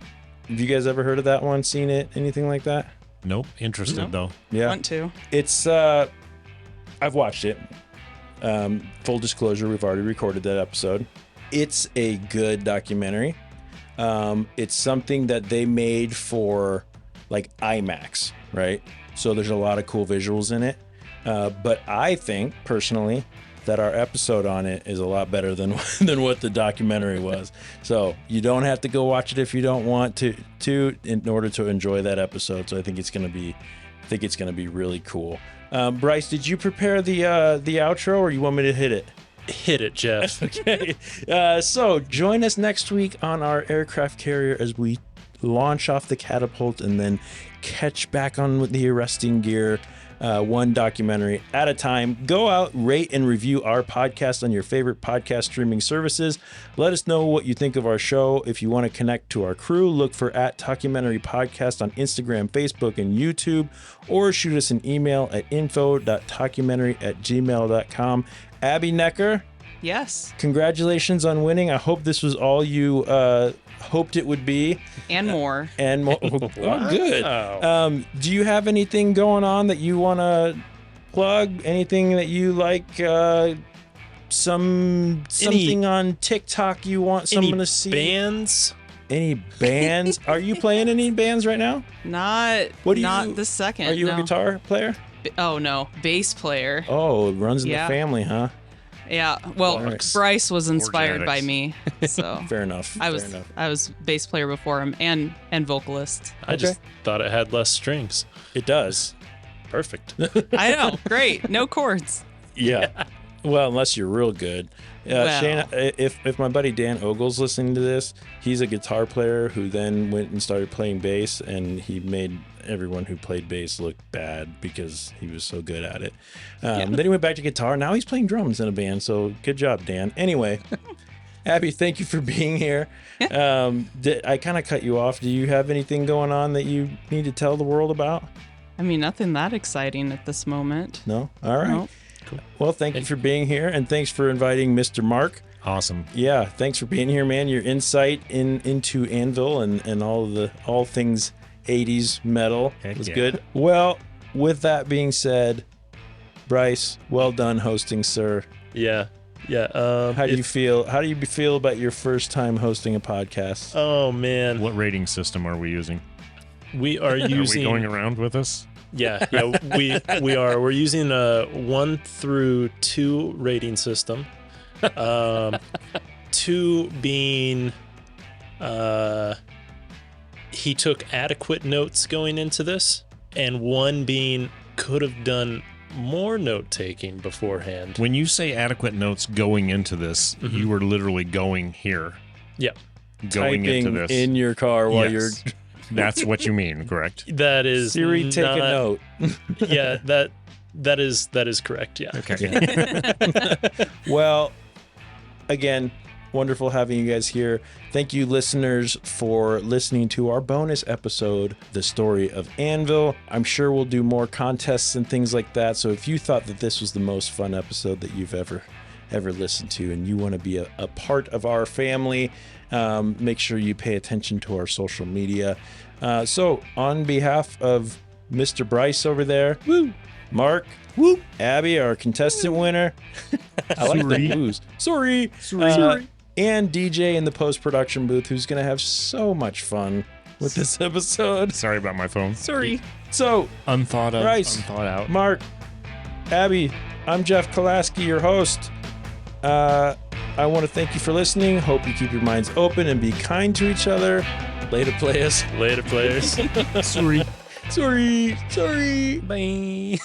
you guys ever heard of that one? Seen it? Anything like that? Nope. Interested though. Yeah, Want to? it's I've watched it. Full disclosure, we've already recorded that episode. It's a good documentary. It's something that they made for like IMAX, right? So there's a lot of cool visuals in it. But I think personally that our episode on it is a lot better than what the documentary was. So you don't have to go watch it if you don't want to in order to enjoy that episode. So I think it's gonna be really cool. Brice, did you prepare the outro, or you want me to hit it? Hit it, Jeff. Okay. So join us next week on our aircraft carrier as we launch off the catapult and then catch back on with the arresting gear, one documentary at a time. Go out, rate, and review our podcast on your favorite podcast streaming services. Let us know what you think of our show. If you want to connect to our crew, look for @Talkumentary Podcast on Instagram, Facebook, and YouTube, or shoot us an email at info.talkumentary@gmail.com. Abby Necker, Yes. congratulations on winning. I hope this was all you hoped it would be. And more. And more. Oh, good. Wow. Do you have anything going on that you want to plug? Anything that you like? Something on TikTok you want someone to see? Bands? Any bands? Are you playing any bands right now? Not the second. Are you no. a guitar player? Oh no, bass player. Oh, it runs in Yeah. the family, huh? Yeah. Well, Nice. Brice was inspired by genetics. me, so Fair enough. I Fair enough. was bass player before him and vocalist. I just thought it had less strings. It does. Perfect. I know. Great. No chords. Yeah. Well, unless you're real good. Well. Shane, if my buddy Dan Ogle's listening to this, he's a guitar player who then went and started playing bass, and he made everyone who played bass look bad because he was so good at it. Then he went back to guitar. Now he's playing drums in a band, so good job, Dan. Anyway, Abby, thank you for being here. I kind of cut you off. Do you have anything going on that you need to tell the world about? I mean, nothing that exciting at this moment. No? All right. Nope. Well, thank you for being here, and thanks for inviting Mr. Mark. Awesome. Yeah, thanks for being here, man. Your insight into Anvil and all things 80s metal Heck was yeah. good. Well, with that being said, Brice, well done hosting, sir. Yeah. How do you feel? How do you feel about your first time hosting a podcast? Oh man, What rating system are we using? we are Are we using. going around with us? Yeah, we are. We're using a 1 through 2 rating system. 2 being, he took adequate notes going into this, and 1 being could have done more note taking beforehand. When you say adequate notes going into this, you were literally going here. Yeah, Going Typing into this. in your car while you're Yes. That's what you mean, correct? that is Siri, take a not- note. Yeah, that is correct. Yeah. Okay. Well, again, wonderful having you guys here. Thank you, listeners, for listening to our bonus episode, The Story of Anvil. I'm sure we'll do more contests and things like that. So if you thought that this was the most fun episode that you've ever listened to, and you want to be a part of our family, make sure you pay attention to our social media. So on behalf of Mr. Brice over there, Mark, Abby, our contestant winner. I like the booze. Sorry. And DJ in the post-production booth, who's going to have so much fun with this episode. Sorry about my phone. Sorry. So, Unthought of, Brice. unthought out. Mark, Abby, I'm Jeff Kolaski, your host. I want to thank you for listening. Hope you keep your minds open and be kind to each other. Later, players. Later, players. Sorry. Bye.